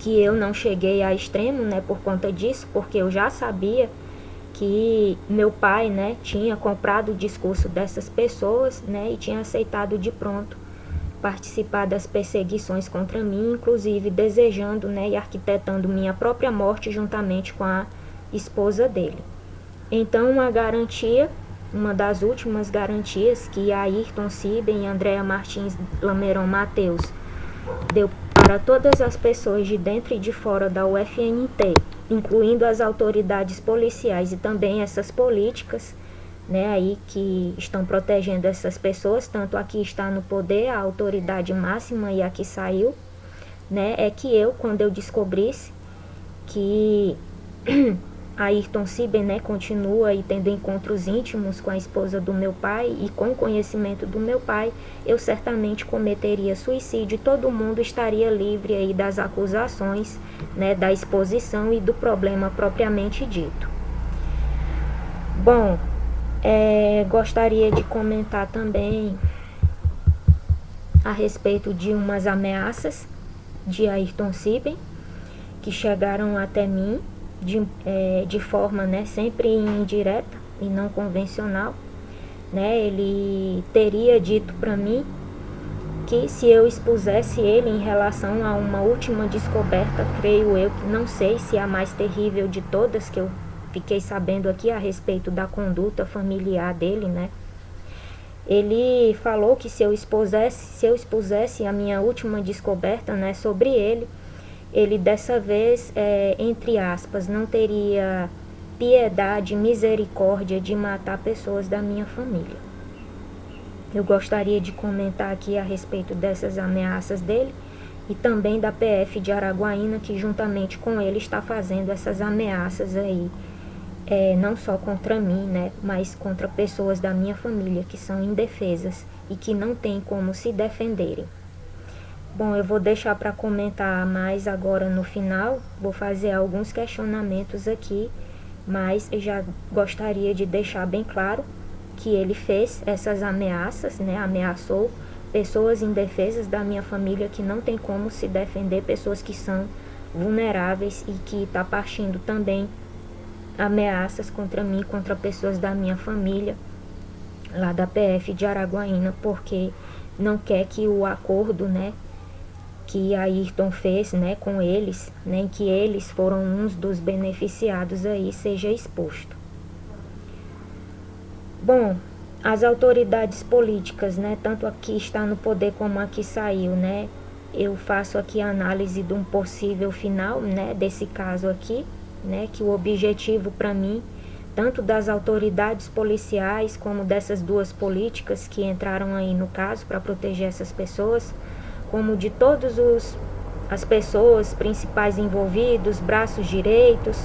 [SPEAKER 1] eu não cheguei a extremo, né, por conta disso, porque eu já sabia que meu pai, né, tinha comprado o discurso dessas pessoas, né, e tinha aceitado de pronto participar das perseguições contra mim, inclusive desejando, né, e arquitetando minha própria morte juntamente com a esposa dele. Então, uma das últimas garantias que Ayrton Siben e Andréa Martins Lameirão Mateus deu para todas as pessoas de dentro e de fora da UFNT, incluindo as autoridades policiais e também essas políticas, né, aí que estão protegendo essas pessoas, tanto a que está no poder, a autoridade máxima, e a que saiu, né, é que eu, quando eu descobrisse que Ayrton Siben, né, continua aí tendo encontros íntimos com a esposa do meu pai e com conhecimento do meu pai, eu certamente cometeria suicídio e todo mundo estaria livre aí das acusações, né, da exposição e do problema propriamente dito. Bom, gostaria de comentar também a respeito de umas ameaças de Ayrton Siben que chegaram até mim de forma, né, sempre indireta e não convencional, né? Ele teria dito para mim que se eu expusesse ele em relação a uma última descoberta, creio eu, que não sei se a mais terrível de todas que eu fiquei sabendo aqui a respeito da conduta familiar dele, né? Ele falou que se eu expusesse a minha última descoberta, né, sobre ele dessa vez, entre aspas, não teria piedade, misericórdia de matar pessoas da minha família. Eu gostaria de comentar aqui a respeito dessas ameaças dele e também da PF de Araguaína, que juntamente com ele está fazendo essas ameaças aí, não só contra mim, né, mas contra pessoas da minha família que são indefesas e que não têm como se defenderem. Bom, eu vou deixar para comentar mais agora no final, vou fazer alguns questionamentos aqui, mas eu já gostaria de deixar bem claro que ele fez essas ameaças, né, ameaçou pessoas indefesas da minha família que não tem como se defender, pessoas que são vulneráveis e que está partindo também ameaças contra mim, contra pessoas da minha família, lá da PF de Araguaína, porque não quer que o acordo, né, que Ayrton fez, né, com eles, né, em que eles foram uns dos beneficiados aí, seja exposto. Bom, as autoridades políticas, né, tanto aqui está no poder como aqui saiu, né, eu faço aqui a análise de um possível final, né, desse caso aqui, né, que o objetivo para mim, tanto das autoridades policiais como dessas duas políticas que entraram aí no caso para proteger essas pessoas, como de todas as pessoas principais envolvidos, braços direitos,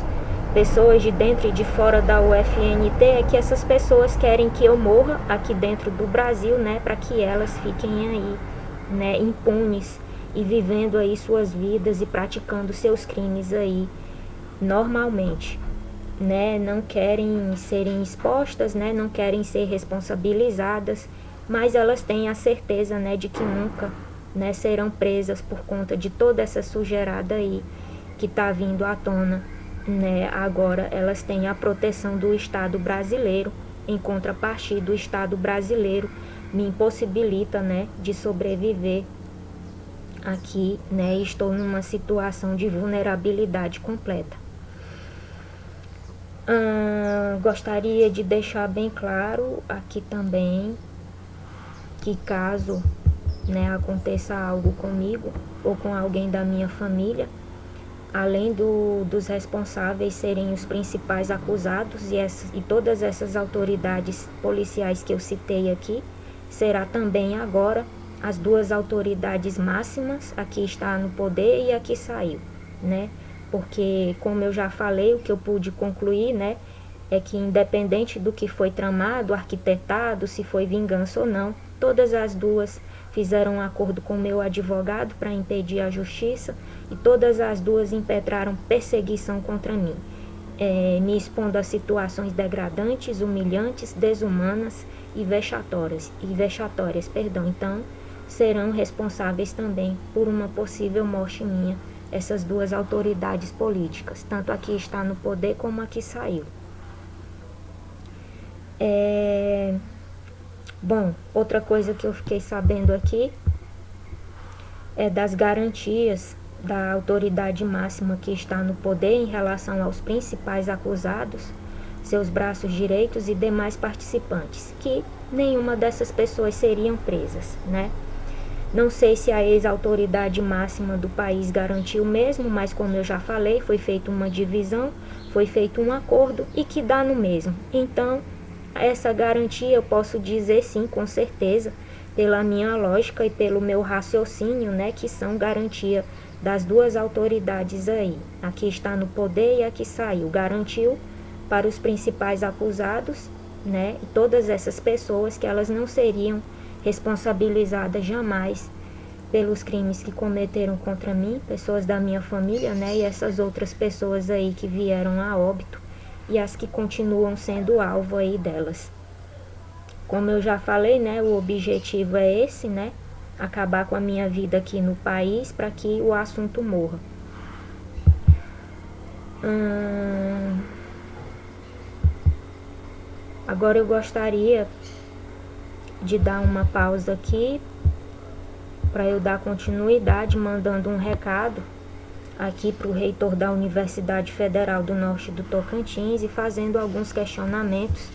[SPEAKER 1] pessoas de dentro e de fora da UFNT, é que essas pessoas querem que eu morra aqui dentro do Brasil, né, para que elas fiquem aí, né, impunes e vivendo aí suas vidas e praticando seus crimes aí normalmente, né, não querem serem expostas, né, não querem ser responsabilizadas, mas elas têm a certeza, né, de que nunca, né, serão presas por conta de toda essa sujeirada aí que está vindo à tona, né? Agora elas têm a proteção do Estado brasileiro, em contrapartida o Estado brasileiro me impossibilita, né, de sobreviver aqui, né, e estou numa situação de vulnerabilidade completa. Gostaria de deixar bem claro aqui também que caso, né, aconteça algo comigo ou com alguém da minha família, além dos responsáveis serem os principais acusados e todas essas autoridades policiais que eu citei aqui, será também agora as duas autoridades máximas, aqui está no poder e aqui saiu, né? Porque, como eu já falei, o que eu pude concluir, né, é que independente do que foi tramado, arquitetado, se foi vingança ou não, todas as duas fizeram um acordo com meu advogado para impedir a justiça e todas as duas impetraram perseguição contra mim, me expondo a situações degradantes, humilhantes, desumanas e vexatórias. Então, serão responsáveis também por uma possível morte minha, essas duas autoridades políticas, tanto aqui está no poder como aqui saiu. Bom, outra coisa que eu fiquei sabendo aqui é das garantias da autoridade máxima que está no poder em relação aos principais acusados, seus braços direitos e demais participantes, que nenhuma dessas pessoas seriam presas, né? Não sei se a ex-autoridade máxima do país garantiu mesmo, mas como eu já falei, foi feita uma divisão, foi feito um acordo e que dá no mesmo. Então, essa garantia eu posso dizer sim, com certeza, pela minha lógica e pelo meu raciocínio, né, que são garantia das duas autoridades aí, a que está no poder e a que saiu, garantiu para os principais acusados, né, e todas essas pessoas que elas não seriam responsabilizadas jamais pelos crimes que cometeram contra mim, pessoas da minha família, né, e essas outras pessoas aí que vieram a óbito e as que continuam sendo alvo aí delas. Como eu já falei, né, o objetivo é esse, né, acabar com a minha vida aqui no país para que o assunto morra. Agora eu gostaria de dar uma pausa aqui para eu dar continuidade, mandando um recado aqui para o reitor da Universidade Federal do Norte do Tocantins e fazendo alguns questionamentos,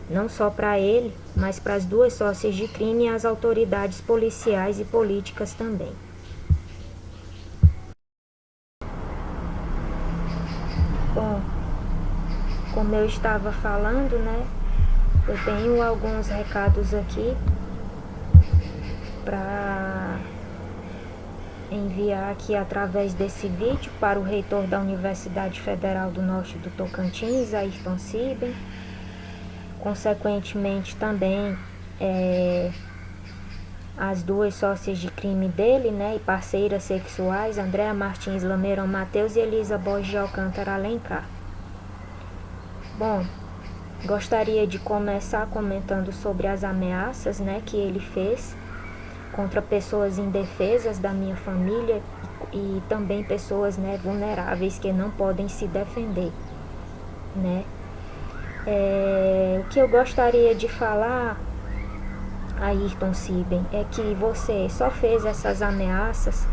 [SPEAKER 1] não só para ele, mas para as duas sócias de crime e as autoridades policiais e políticas também. Bom, como eu estava falando, né, eu tenho alguns recados aqui para enviar aqui através desse vídeo para o reitor da Universidade Federal do Norte do Tocantins, Ayrton Siben. Consequentemente também as duas sócias de crime dele, né, e parceiras sexuais, Andréa Martins Lameirão Mateus e Elisa Borges de Alcântara Alencar. Bom, gostaria de começar comentando sobre as ameaças, né, que ele fez contra pessoas indefesas da minha família e também pessoas, né, vulneráveis que não podem se defender, né. O que eu gostaria de falar, Ayrton Siben, é que você só fez essas ameaças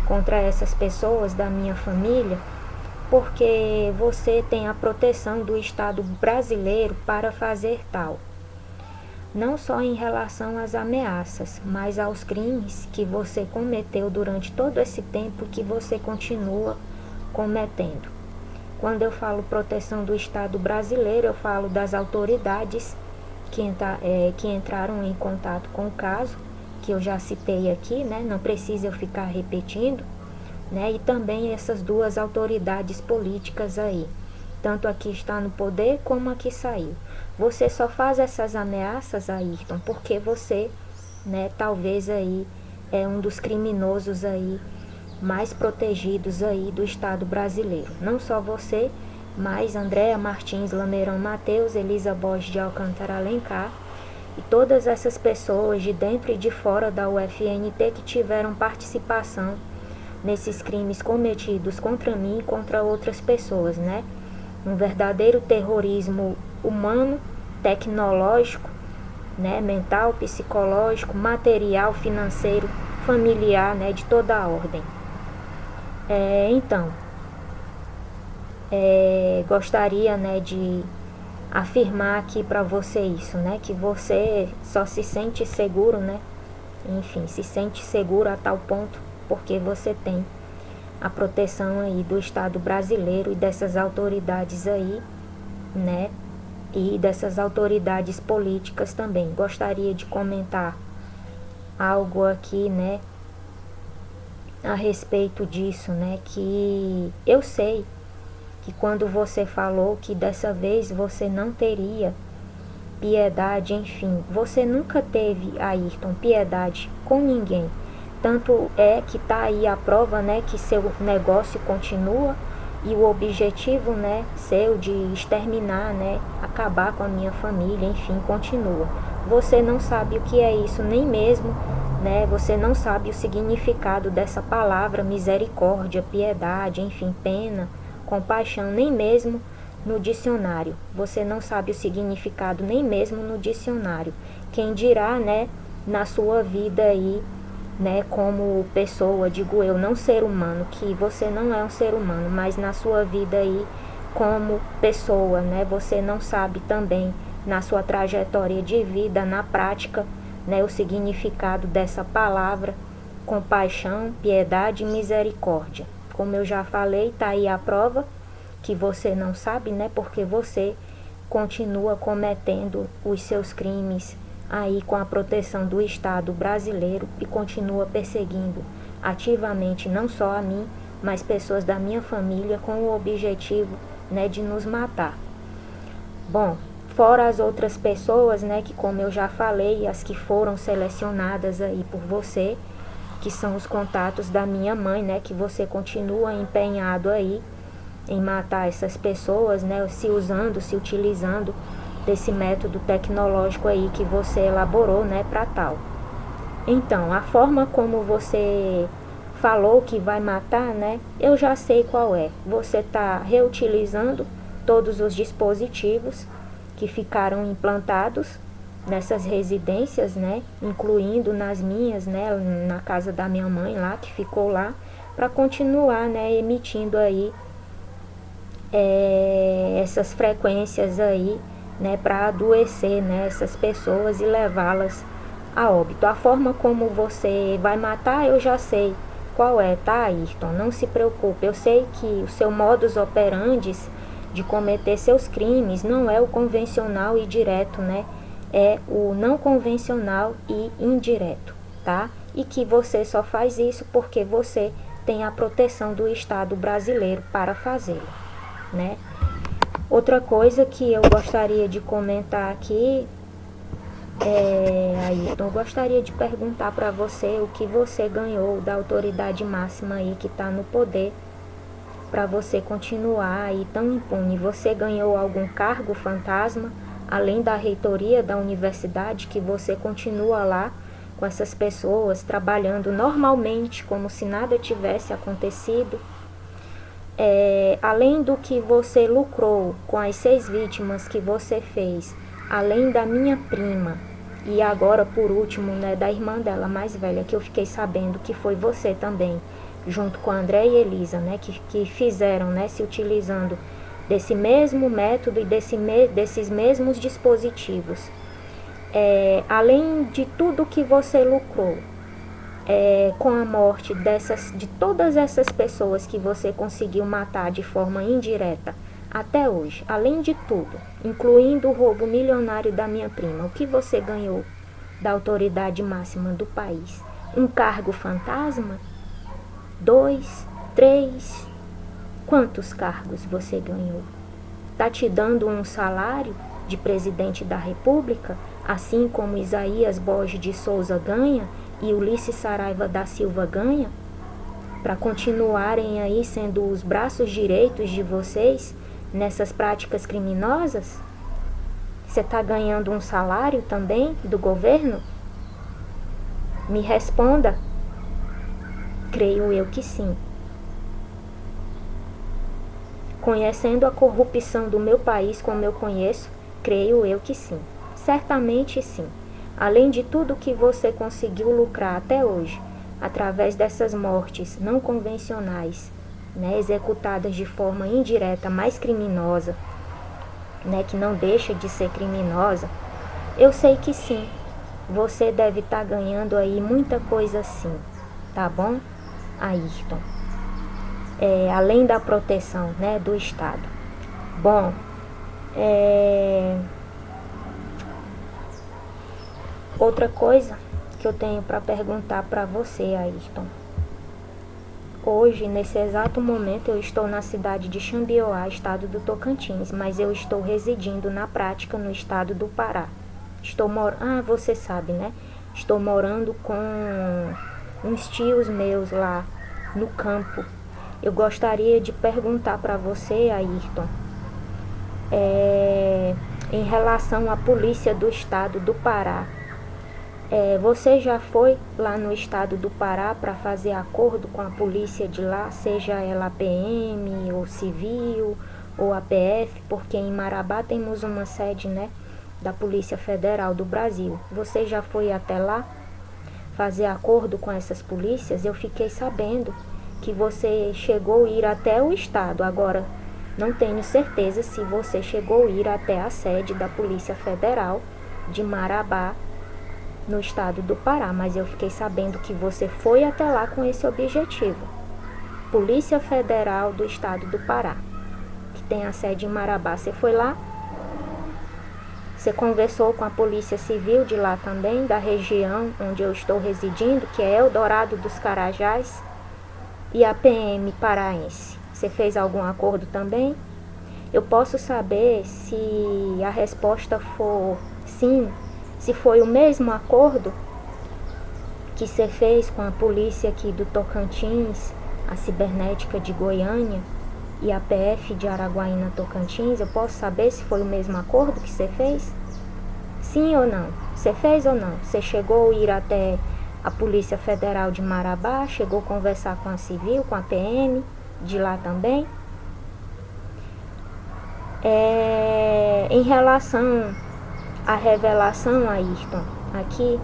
[SPEAKER 1] contra essas pessoas da minha família porque você tem a proteção do Estado brasileiro para fazer tal. Não só em relação às ameaças, mas aos crimes que você cometeu durante todo esse tempo que você continua cometendo. Quando eu falo proteção do Estado brasileiro, eu falo das autoridades que entraram em contato com o caso, que eu já citei aqui, né? Não precisa eu ficar repetindo, né? E também essas duas autoridades políticas aí, tanto a que está no poder como a que saiu. Você só faz essas ameaças, Ayrton, porque você, né, talvez aí é um dos criminosos aí mais protegidos aí do Estado brasileiro. Não só você, mas Andréa Martins Lameirão Mateus, Elisa Borges de Alcântara Alencar e todas essas pessoas de dentro e de fora da UFNT que tiveram participação nesses crimes cometidos contra mim e contra outras pessoas, né? Um verdadeiro terrorismo humano, tecnológico, né? Mental, psicológico, material, financeiro, familiar, né? De toda a ordem. Então, gostaria, né, de afirmar aqui para você isso, né? Que você só se sente seguro, né? Enfim, se sente seguro a tal ponto porque você tem a proteção aí do Estado brasileiro e dessas autoridades aí, né? E dessas autoridades políticas também. Gostaria de comentar algo aqui, né, a respeito disso, né? Que eu sei que quando você falou que dessa vez você não teria piedade, enfim, você nunca teve, Ayrton, piedade com ninguém. Tanto é que tá aí a prova, né, que seu negócio continua e o objetivo, né, seu de exterminar, né, acabar com a minha família, enfim, continua. Você não sabe o que é isso, nem mesmo, né, você não sabe o significado dessa palavra misericórdia, piedade, enfim, pena, compaixão, nem mesmo no dicionário. Você não sabe o significado nem mesmo no dicionário. Quem dirá, né, na sua vida aí, né, como pessoa, digo eu, não ser humano, que você não é um ser humano, mas na sua vida aí como pessoa, né, você não sabe também na sua trajetória de vida, na prática, né, o significado dessa palavra, compaixão, piedade e misericórdia. Como eu já falei, tá aí a prova que você não sabe, né, porque você continua cometendo os seus crimes aí com a proteção do Estado brasileiro e continua perseguindo ativamente não só a mim, mas pessoas da minha família com o objetivo, né, de nos matar. Bom, fora as outras pessoas, né, que como eu já falei, as que foram selecionadas aí por você, que são os contatos da minha mãe, né, que você continua empenhado aí em matar essas pessoas, né, se utilizando desse método tecnológico aí que você elaborou, né, para tal. Então, a forma como você falou que vai matar, né, eu já sei qual é. Você está reutilizando todos os dispositivos que ficaram implantados nessas residências, né, incluindo nas minhas, né, na casa da minha mãe lá, que ficou lá, para continuar, né, emitindo aí essas frequências aí, né, para adoecer, né, essas pessoas e levá-las a óbito. A forma como você vai matar, eu já sei qual é, tá, Ayrton? Não se preocupe, eu sei que o seu modus operandi de cometer seus crimes não é o convencional e direto, né? É o não convencional e indireto, tá? E que você só faz isso porque você tem a proteção do Estado brasileiro para fazê-lo, né? Outra coisa que eu gostaria de comentar aqui Ayrton, eu gostaria de perguntar para você o que você ganhou da autoridade máxima aí que está no poder para você continuar aí tão impune. Você ganhou algum cargo fantasma, além da reitoria da universidade, que você continua lá com essas pessoas, trabalhando normalmente, como se nada tivesse acontecido? Além do que você lucrou com as 6 vítimas que você fez, além da minha prima, e agora por último, né, da irmã dela mais velha, que eu fiquei sabendo que foi você também, junto com a André e Elisa, né, que fizeram, né, se utilizando desse mesmo método e desses mesmos dispositivos. Além de tudo que você lucrou, com a morte de todas essas pessoas que você conseguiu matar de forma indireta até hoje, além de tudo, incluindo o roubo milionário da minha prima, o que você ganhou da autoridade máxima do país? Um cargo fantasma? 2, 3? Quantos cargos você ganhou? Tá te dando um salário de presidente da República, assim como Isaías Borges de Souza ganha e Ulisses Saraiva da Silva ganha? Para continuarem aí sendo os braços direitos de vocês nessas práticas criminosas? Você está ganhando um salário também do governo? Me responda. Creio eu que sim. Conhecendo a corrupção do meu país como eu conheço, creio eu que sim. Certamente sim. Além de tudo que você conseguiu lucrar até hoje, através dessas mortes não convencionais, né, executadas de forma indireta, mais criminosa, né, que não deixa de ser criminosa, eu sei que sim, você deve estar ganhando aí muita coisa sim, tá bom, Ayrton? Além da proteção, né, do Estado. Bom, outra coisa que eu tenho para perguntar para você, Ayrton. Hoje, nesse exato momento, eu estou na cidade de Xambioá, estado do Tocantins, mas eu estou residindo na prática no estado do Pará. Você sabe, né? Estou morando com uns tios meus lá no campo. Eu gostaria de perguntar para você, Ayrton, em relação à polícia do estado do Pará. Você já foi lá no estado do Pará para fazer acordo com a polícia de lá, seja ela a PM, ou civil, ou a PF, porque em Marabá temos uma sede, né, da Polícia Federal do Brasil. Você já foi até lá fazer acordo com essas polícias? Eu fiquei sabendo que você chegou a ir até o estado. Agora, não tenho certeza se você chegou a ir até a sede da Polícia Federal de Marabá, no estado do Pará, mas eu fiquei sabendo que você foi até lá com esse objetivo. Polícia Federal do estado do Pará, que tem a sede em Marabá. Você foi lá? Você conversou com a Polícia Civil de lá também, da região onde eu estou residindo, que é Eldorado dos Carajás, e a PM paraense. Você fez algum acordo também? Eu posso saber se a resposta for sim, se foi o mesmo acordo que você fez com a polícia aqui do Tocantins, a cibernética de Goiânia e a PF de Araguaína, Tocantins? Eu posso saber se foi o mesmo acordo que você fez? Sim ou não? Você fez ou não? Você chegou a ir até a Polícia Federal de Marabá? Chegou a conversar com a Civil, com a PM de lá também? Em relação à revelação, Ayrton, aqui,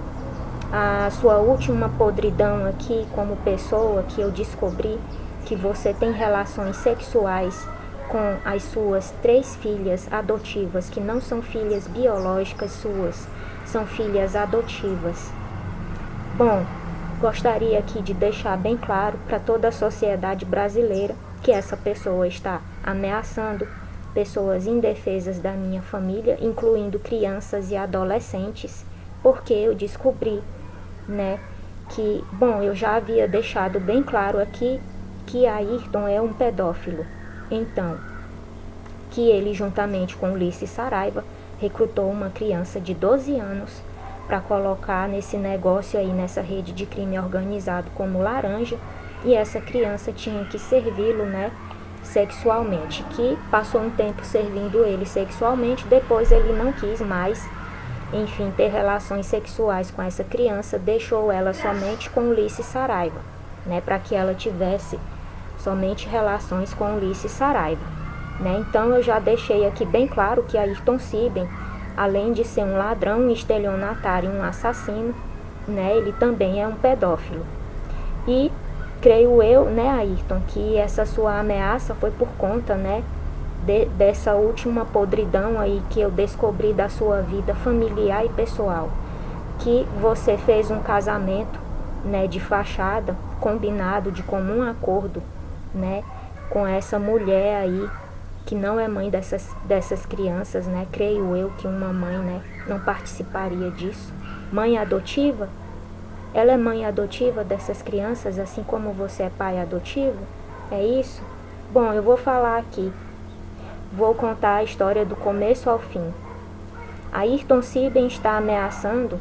[SPEAKER 1] a sua última podridão aqui como pessoa, que eu descobri que você tem relações sexuais com as suas 3 filhas adotivas, que não são filhas biológicas suas, são filhas adotivas. Bom, gostaria aqui de deixar bem claro para toda a sociedade brasileira que essa pessoa está ameaçando pessoas indefesas da minha família, incluindo crianças e adolescentes, porque eu descobri, que, bom, eu já havia deixado bem claro aqui que Ayrton é um pedófilo. Então, que ele, juntamente com Ulisses Saraiva, recrutou uma criança de 12 anos para colocar nesse negócio aí, nessa rede de crime organizado como laranja, e essa criança tinha que servi-lo, sexualmente, que passou um tempo servindo ele sexualmente, depois ele não quis mais, enfim, ter relações sexuais com essa criança, deixou ela somente com Ulisses Saraiva, para que ela tivesse somente relações com Ulisses Saraiva, Então eu já deixei aqui bem claro que Ayrton Siben, além de ser um ladrão, um estelionatário, um assassino, ele também é um pedófilo. E creio eu, Ayrton, que essa sua ameaça foi por conta, dessa última podridão aí que eu descobri da sua vida familiar e pessoal, que você fez um casamento, de fachada, combinado de comum acordo, com essa mulher aí, que não é mãe dessas crianças, creio eu que uma mãe, não participaria disso. Mãe adotiva? Ela é mãe adotiva dessas crianças, assim como você é pai adotivo? É isso? Bom, eu vou falar aqui. Vou contar a história do começo ao fim. Ayrton Siben está ameaçando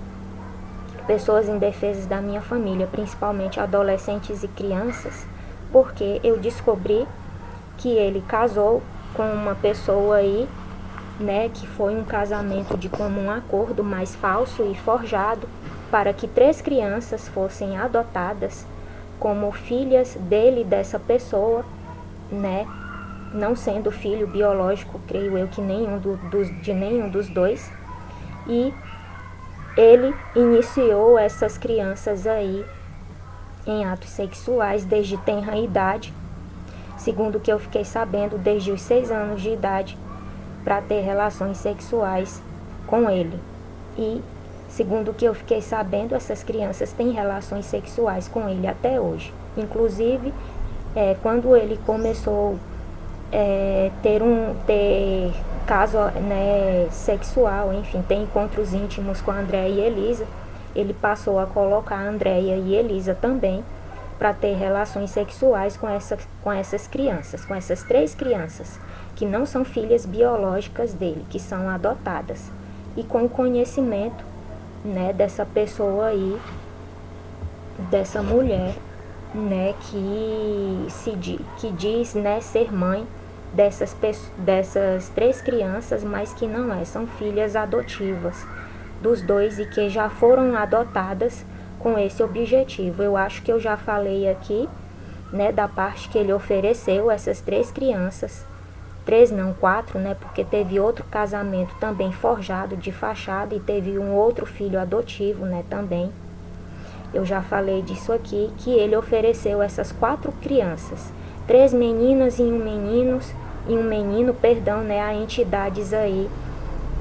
[SPEAKER 1] pessoas indefesas da minha família, principalmente adolescentes e crianças, porque eu descobri que ele casou com uma pessoa aí, que foi um casamento de comum acordo, mas falso e forjado, para que 3 crianças fossem adotadas como filhas dele, dessa pessoa, não sendo filho biológico, creio eu que de nenhum dos dois. E ele iniciou essas crianças aí em atos sexuais desde tenra idade, segundo o que eu fiquei sabendo, desde os 6 anos de idade, para ter relações sexuais com ele. E, segundo o que eu fiquei sabendo, essas crianças têm relações sexuais com ele até hoje. Inclusive, quando ele começou ter caso sexual, enfim, ter encontros íntimos com a Andréia e Elisa, ele passou a colocar a Andréia e Elisa também para ter relações sexuais com essas crianças, com essas 3 crianças, que não são filhas biológicas dele, que são adotadas. E com o conhecimento, dessa pessoa aí, dessa mulher, que diz, ser mãe dessas 3 crianças, mas que não são filhas adotivas dos 2 e que já foram adotadas com esse objetivo. Eu acho que eu já falei aqui, da parte que ele ofereceu essas 3 crianças, 3 não, 4, porque teve outro casamento também forjado de fachada e teve um outro filho adotivo, também. Eu já falei disso aqui, que ele ofereceu essas 4 crianças, 3 meninas e um menino, a entidades aí,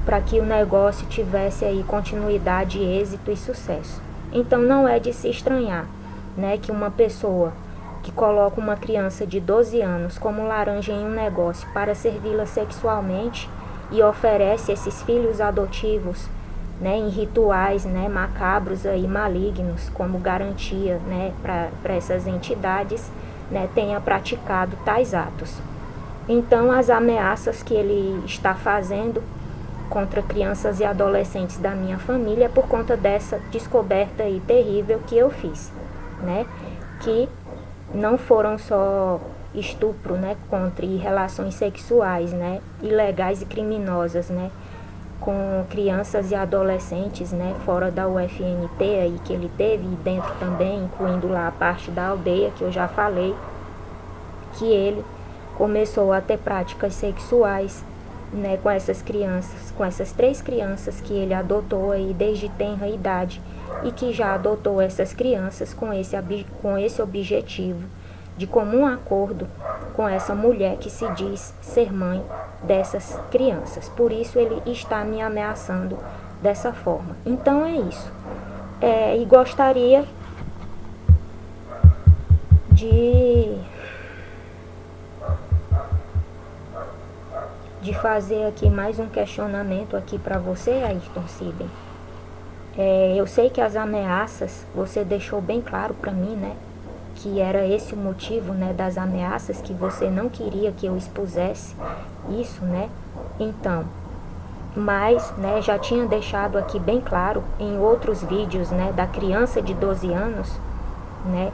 [SPEAKER 1] para que o negócio tivesse aí continuidade, êxito e sucesso. Então não é de se estranhar, que uma pessoa que coloca uma criança de 12 anos como laranja em um negócio para servi-la sexualmente e oferece esses filhos adotivos, né, em rituais, né, macabros aí, malignos, como garantia, né, para essas entidades, né, tenha praticado tais atos. Então, as ameaças que ele está fazendo contra crianças e adolescentes da minha família é por conta dessa descoberta aí terrível que eu fiz, né, que não foram só estupro, né, contra e relações sexuais, né, ilegais e criminosas, né, com crianças e adolescentes, né, fora da UFNT aí que ele teve, e dentro também, incluindo lá a parte da aldeia que eu já falei, que ele começou a ter práticas sexuais, né, com essas crianças, com essas 3 crianças que ele adotou aí desde tenra idade, e que já adotou essas crianças com esse objetivo, de comum acordo com essa mulher que se diz ser mãe dessas crianças. Por isso ele está me ameaçando dessa forma. Então é isso. E gostaria de fazer aqui mais um questionamento aqui para você, Ayrton Siben. Eu sei que as ameaças, você deixou bem claro para mim, né, que era esse o motivo, né, das ameaças, que você não queria que eu expusesse isso, né, então, mas, né, já tinha deixado aqui bem claro em outros vídeos, né, da criança de 12 anos, né,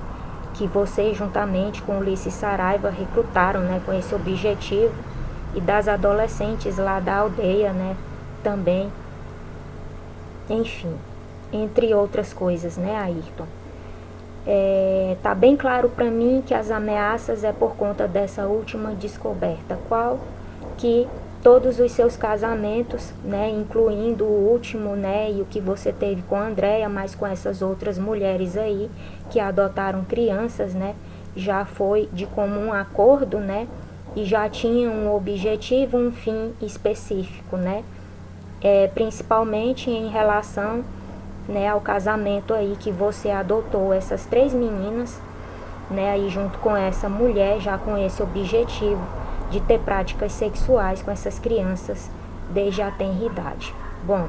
[SPEAKER 1] que você juntamente com Ulisses Saraiva recrutaram, né, com esse objetivo, e das adolescentes lá da aldeia, né, também, enfim, entre outras coisas, né, Ayrton. Tá bem claro para mim que as ameaças é por conta dessa última descoberta, qual que todos os seus casamentos, né, incluindo o último, né, e o que você teve com a Andréia, mas com essas outras mulheres aí que adotaram crianças, né, já foi de comum acordo, né, e já tinha um objetivo, um fim específico, né, principalmente em relação, né, ao casamento aí que você adotou essas 3 meninas, né, aí junto com essa mulher, já com esse objetivo de ter práticas sexuais com essas crianças desde a tenra idade. Bom,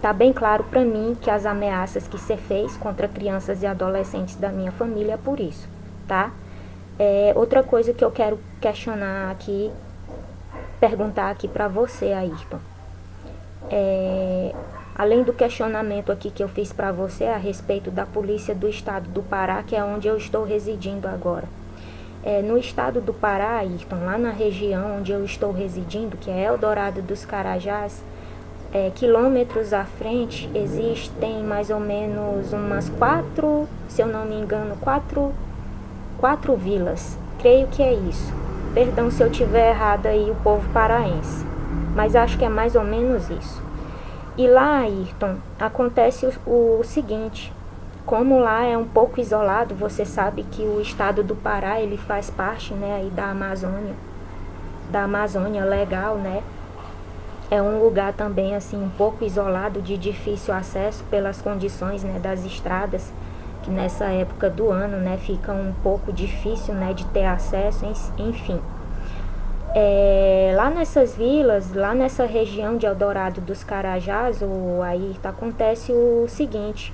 [SPEAKER 1] tá bem claro para mim que as ameaças que você fez contra crianças e adolescentes da minha família é por isso, tá? Outra coisa que eu quero questionar aqui, perguntar aqui para você, Ayrton. Além do questionamento aqui que eu fiz para você a respeito da Polícia do Estado do Pará, que é onde eu estou residindo agora. No estado do Pará, Ayrton, lá na região onde eu estou residindo, que é Eldorado dos Carajás, quilômetros à frente existem mais ou menos umas 4, se eu não me engano, 4 vilas. Creio que é isso. Perdão se eu tiver errado aí, o povo paraense. Mas acho que é mais ou menos isso. E lá, Ayrton, acontece o seguinte. Como lá é um pouco isolado, você sabe que o estado do Pará, ele faz parte, né, aí da Amazônia Legal, né? É um lugar também, assim, um pouco isolado, de difícil acesso pelas condições, né, das estradas, que nessa época do ano, né, fica um pouco difícil, né, de ter acesso, enfim. Lá nessas vilas, lá nessa região de Eldorado dos Carajás, aí acontece o seguinte.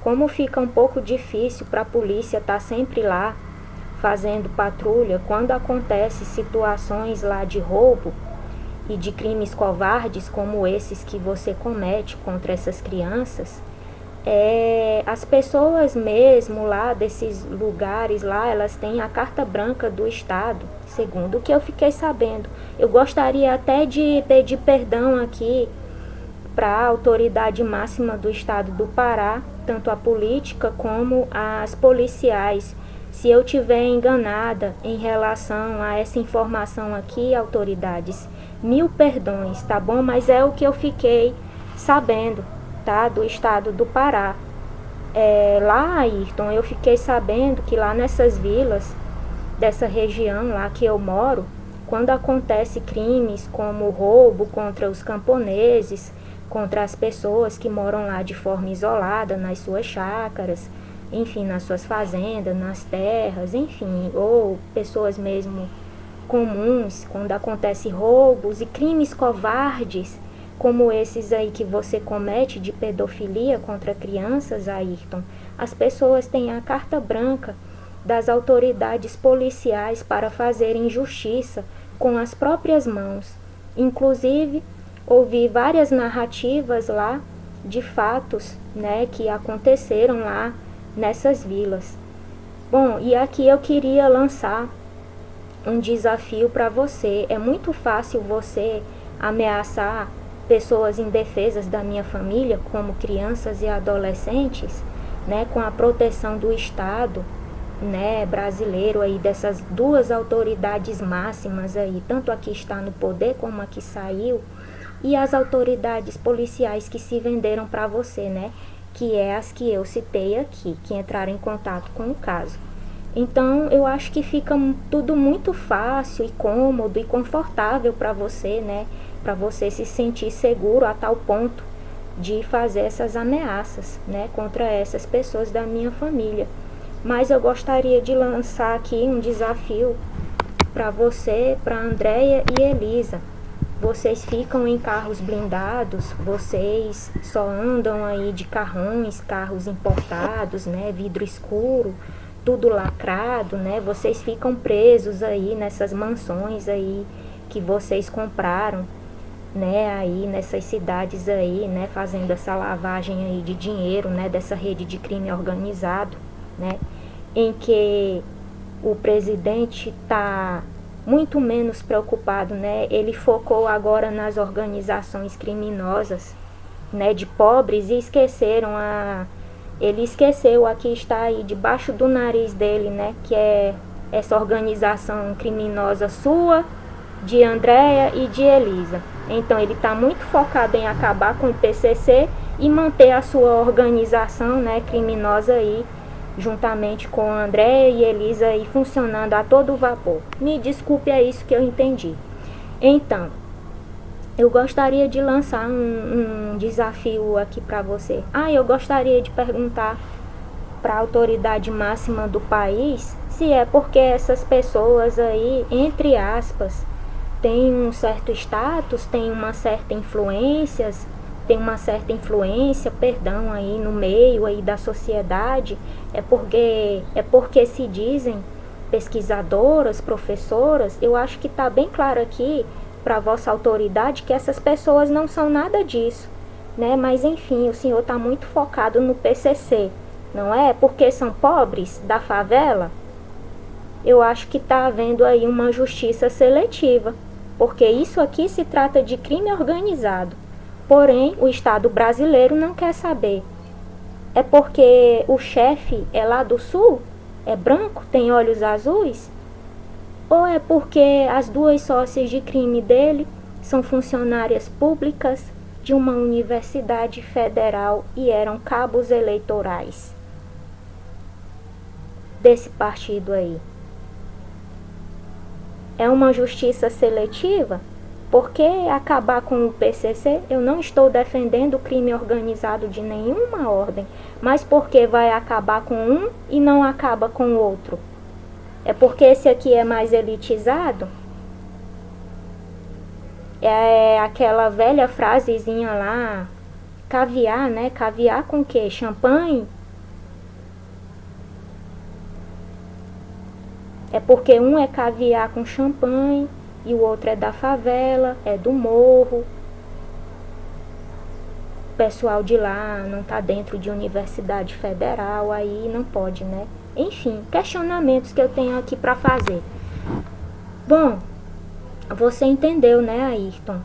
[SPEAKER 1] Como fica um pouco difícil para a polícia estar sempre lá fazendo patrulha, quando acontece situações lá de roubo e de crimes covardes como esses que você comete contra essas crianças, as pessoas mesmo lá desses lugares lá, elas têm a carta branca do Estado, segundo o que eu fiquei sabendo. Eu gostaria até de pedir perdão aqui para a autoridade máxima do Estado do Pará, tanto a política como as policiais, se eu tiver enganada em relação a essa informação aqui, autoridades, 1000 perdões, tá bom? Mas é o que eu fiquei sabendo, tá? Do Estado do Pará. Lá, Ayrton, eu fiquei sabendo que lá nessas vilas, dessa região lá que eu moro, quando acontece crimes como roubo contra os camponeses, contra as pessoas que moram lá de forma isolada, nas suas chácaras, enfim, nas suas fazendas, nas terras, enfim, ou pessoas mesmo comuns, quando acontece roubos e crimes covardes, como esses aí que você comete de pedofilia contra crianças, Ayrton, as pessoas têm a carta branca das autoridades policiais para fazerem justiça com as próprias mãos. Inclusive, ouvi várias narrativas lá de fatos, né, que aconteceram lá nessas vilas. Bom, e aqui eu queria lançar um desafio para você. É muito fácil você ameaçar pessoas indefesas da minha família, como crianças e adolescentes, né, com a proteção do Estado, né, brasileiro aí, dessas duas autoridades máximas aí, tanto a que está no poder como a que saiu, e as autoridades policiais que se venderam para você, né, que é as que eu citei aqui, que entraram em contato com o caso. Então, eu acho que fica tudo muito fácil e cômodo e confortável para você, né, para você se sentir seguro a tal ponto de fazer essas ameaças, né, contra essas pessoas da minha família. Mas eu gostaria de lançar aqui um desafio para você, para Andréia e Elisa. Vocês ficam em carros blindados, vocês só andam aí de carrões, carros importados, né, vidro escuro, tudo lacrado, né? Vocês ficam presos aí nessas mansões aí que vocês compraram, né, aí nessas cidades aí, né, fazendo essa lavagem aí de dinheiro, né, dessa rede de crime organizado, né, em que o presidente está muito menos preocupado, né, ele focou agora nas organizações criminosas, né, de pobres, e ele esqueceu a que está aí debaixo do nariz dele, né, que é essa organização criminosa sua, de Andréia e de Elisa. Então ele está muito focado em acabar com o PCC e manter a sua organização, né, criminosa aí, juntamente com Andréia e Elisa aí, funcionando a todo vapor. Me desculpe, é isso que eu entendi. Então, eu gostaria de lançar um desafio aqui para você. Eu gostaria de perguntar para a autoridade máxima do país se é porque essas pessoas aí, entre aspas, têm um certo status, têm uma certa influência, aí no meio aí da sociedade, é porque se dizem pesquisadoras, professoras. Eu acho que está bem claro aqui para a vossa autoridade que essas pessoas não são nada disso, né? Mas enfim, o senhor está muito focado no PCC, não é? Porque são pobres da favela. Eu acho que está havendo aí uma justiça seletiva, porque isso aqui se trata de crime organizado. Porém, o Estado brasileiro não quer saber. É porque o chefe é lá do sul? É branco? Tem olhos azuis? Ou é porque as duas sócias de crime dele são funcionárias públicas de uma universidade federal e eram cabos eleitorais desse partido aí? É uma justiça seletiva? Por que acabar com o PCC? Eu não estou defendendo o crime organizado de nenhuma ordem, mas porque vai acabar com um e não acaba com o outro? É porque esse aqui é mais elitizado? É aquela velha frasezinha lá, caviar, né? Caviar com o quê? Champanhe? É porque um é caviar com champanhe e o outro é da favela, é do morro. O pessoal de lá não está dentro de universidade federal, aí não pode, né? Enfim, questionamentos que eu tenho aqui para fazer. Bom, você entendeu, né, Ayrton?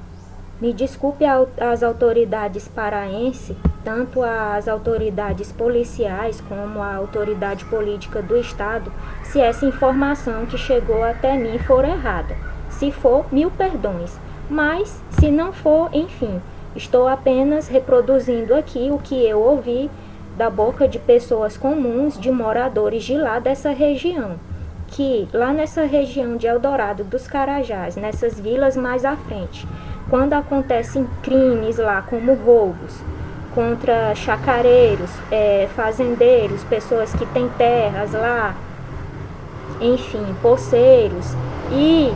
[SPEAKER 1] Me desculpe as autoridades paraenses, tanto as autoridades policiais como a autoridade política do Estado, se essa informação que chegou até mim for errada. Se for, mil perdões. Mas, se não for, enfim, estou apenas reproduzindo aqui o que eu ouvi da boca de pessoas comuns, de moradores de lá dessa região. Que lá nessa região de Eldorado dos Carajás, nessas vilas mais à frente, quando acontecem crimes lá, como roubos contra chacareiros, fazendeiros, pessoas que têm terras lá, enfim, poceiros, e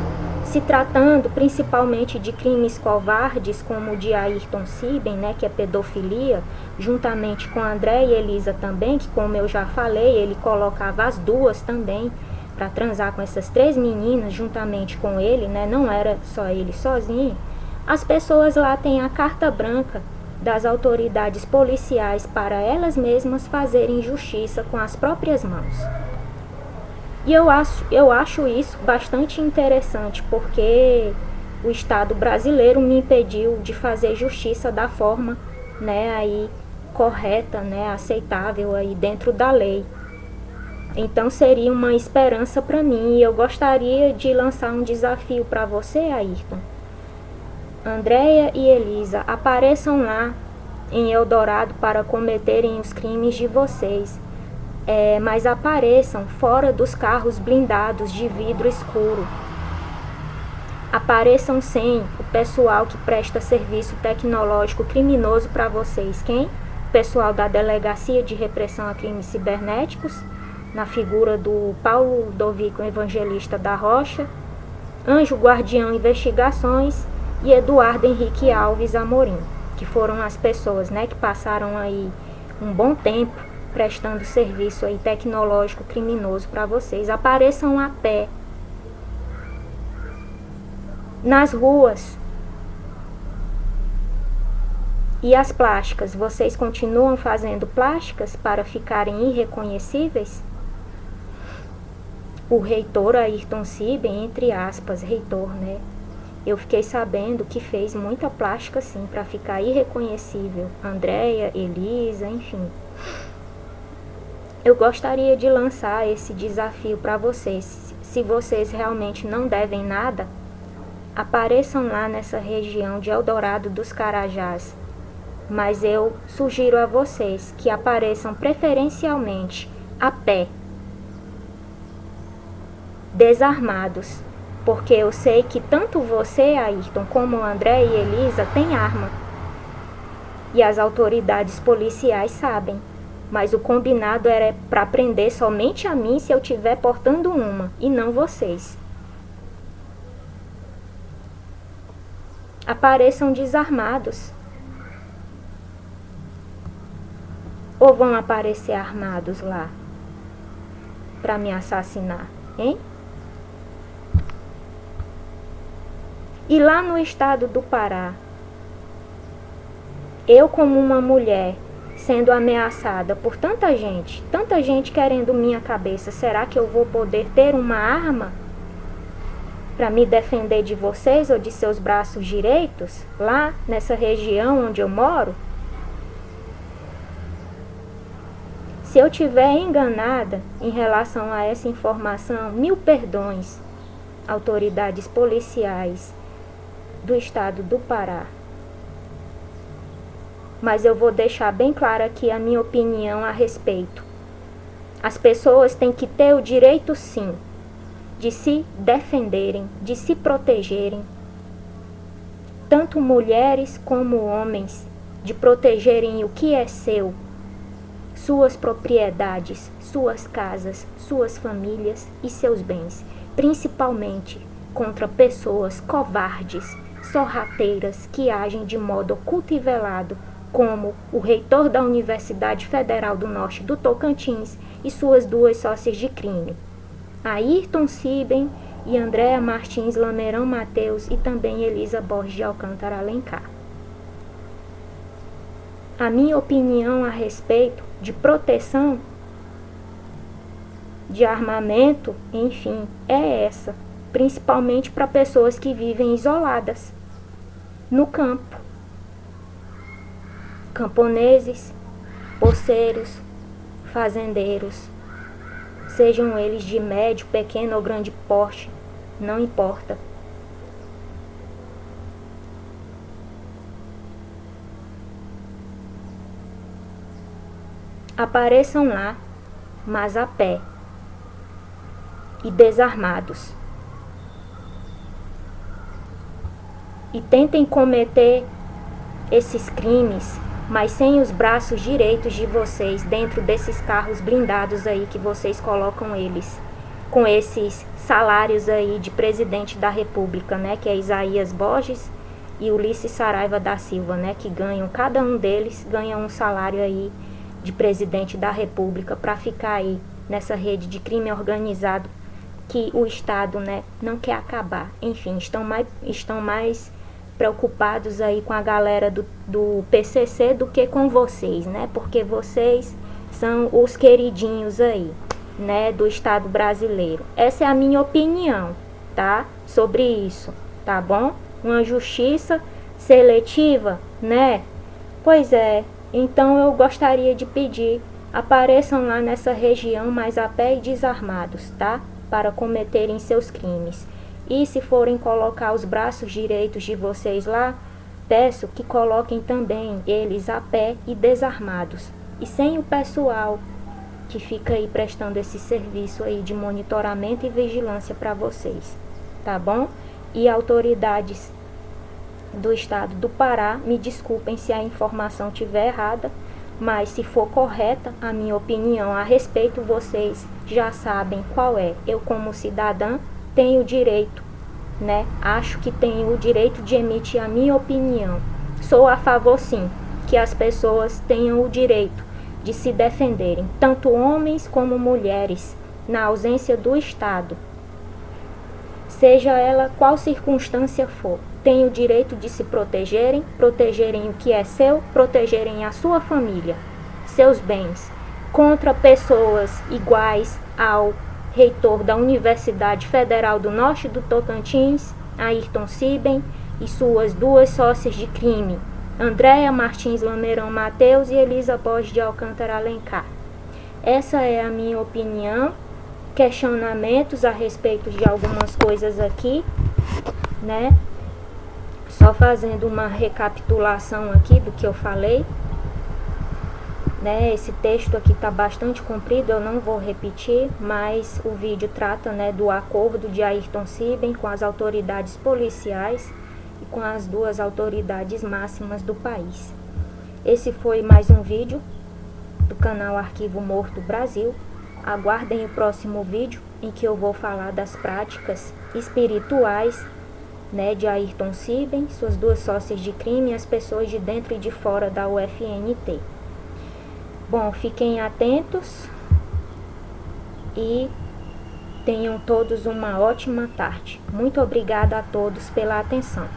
[SPEAKER 1] Se tratando principalmente de crimes covardes, como o de Ayrton Siben, né, que é pedofilia, juntamente com André e Elisa também, que como eu já falei, ele colocava as duas também para transar com essas 3 meninas juntamente com ele, né, não era só ele sozinho. As pessoas lá têm a carta branca das autoridades policiais para elas mesmas fazerem justiça com as próprias mãos. E eu acho isso bastante interessante, porque o Estado brasileiro me impediu de fazer justiça da forma, né, aí, correta, né, aceitável aí dentro da lei. Então seria uma esperança para mim, e eu gostaria de lançar um desafio para você, Ayrton. Andréia e Elisa, apareçam lá em Eldorado para cometerem os crimes de vocês. Mas apareçam fora dos carros blindados de vidro escuro. Apareçam sem o pessoal que presta serviço tecnológico criminoso para vocês. Quem? O pessoal da Delegacia de Repressão a Crimes Cibernéticos, na figura do Paulo Ludovico Evangelista da Rocha, Anjo Guardião Investigações e Eduardo Henrique Alves Amorim, que foram as pessoas, né, que passaram aí um bom tempo prestando serviço aí tecnológico criminoso para vocês. Apareçam a pé nas ruas. E as plásticas, vocês continuam fazendo plásticas para ficarem irreconhecíveis? O reitor Ayrton Siben, entre aspas, reitor, né? Eu fiquei sabendo que fez muita plástica sim para ficar irreconhecível. Andréia, Elisa, enfim. Eu gostaria de lançar esse desafio para vocês. Se vocês realmente não devem nada, apareçam lá nessa região de Eldorado dos Carajás. Mas eu sugiro a vocês que apareçam preferencialmente a pé, desarmados, porque eu sei que tanto você, Ayrton, como André e Elisa têm arma. E as autoridades policiais sabem. Mas o combinado era para prender somente a mim se eu estiver portando uma, e não vocês. Apareçam desarmados. Ou vão aparecer armados lá para me assassinar, hein? E lá no estado do Pará, eu como uma mulher sendo ameaçada por tanta gente querendo minha cabeça, será que eu vou poder ter uma arma para me defender de vocês ou de seus braços direitos, lá nessa região onde eu moro? Se eu tiver enganada em relação a essa informação, 1000 perdões, autoridades policiais do estado do Pará. Mas eu vou deixar bem claro aqui a minha opinião a respeito. As pessoas têm que ter o direito, sim, de se defenderem, de se protegerem. Tanto mulheres como homens, de protegerem o que é seu, suas propriedades, suas casas, suas famílias e seus bens, principalmente contra pessoas covardes, sorrateiras que agem de modo oculto e velado, como o reitor da Universidade Federal do Norte do Tocantins e suas 2 sócias de crime, Ayrton Siben e Andréa Martins Lameirão Mateus, e também Elisa Borges de Alcântara Alencar. A minha opinião a respeito de proteção, de armamento, enfim, é essa, principalmente para pessoas que vivem isoladas, no campo. Camponeses, poceiros, fazendeiros, sejam eles de médio, pequeno ou grande porte, não importa. Apareçam lá, mas a pé e desarmados. E tentem cometer esses crimes, mas sem os braços direitos de vocês dentro desses carros blindados aí que vocês colocam eles. com esses salários aí de presidente da República, né, que é Isaías Borges e Ulisses Saraiva da Silva, né, que ganham, cada um deles ganha um salário aí de presidente da República para ficar aí nessa rede de crime organizado que o Estado, né, não quer acabar. Enfim, estão mais preocupados aí com a galera do PCC do que com vocês, né, porque vocês são os queridinhos aí, né, do Estado brasileiro. Essa é a minha opinião, tá, sobre isso, tá bom? Uma justiça seletiva, né? Pois é, então eu gostaria de pedir, apareçam lá nessa região mais a pé e desarmados, tá? Para cometerem seus crimes. E se forem colocar os braços direitos de vocês lá, peço que coloquem também eles a pé e desarmados. E sem o pessoal que fica aí prestando esse serviço aí de monitoramento e vigilância para vocês, tá bom? E autoridades do estado do Pará, me desculpem se a informação estiver errada, mas se for correta a minha opinião a respeito, vocês já sabem qual é. Eu, como cidadã, tenho o direito, né? Acho que tenho o direito de emitir a minha opinião. Sou a favor, sim, que as pessoas tenham o direito de se defenderem, tanto homens como mulheres, na ausência do Estado. Seja ela qual circunstância for, têm o direito de se protegerem o que é seu, protegerem a sua família, seus bens, contra pessoas iguais ao reitor da Universidade Federal do Norte do Tocantins, Ayrton Siben, e suas duas sócias de crime, Andréia Martins Lameirão Mateus e Elisa Borges de Alcântara Alencar. Essa é a minha opinião, questionamentos a respeito de algumas coisas aqui, né? Só fazendo uma recapitulação aqui do que eu falei, né? Esse texto aqui está bastante comprido, eu não vou repetir, mas o vídeo trata, né, do acordo de Ayrton Siben com as autoridades policiais e com as duas autoridades máximas do país. Esse foi mais um vídeo do canal Arquivo Morto Brasil. Aguardem o próximo vídeo em que eu vou falar das práticas espirituais, né, de Ayrton Siben, suas duas sócias de crime e as pessoas de dentro e de fora da UFNT. Bom, fiquem atentos e tenham todos uma ótima tarde. Muito obrigada a todos pela atenção.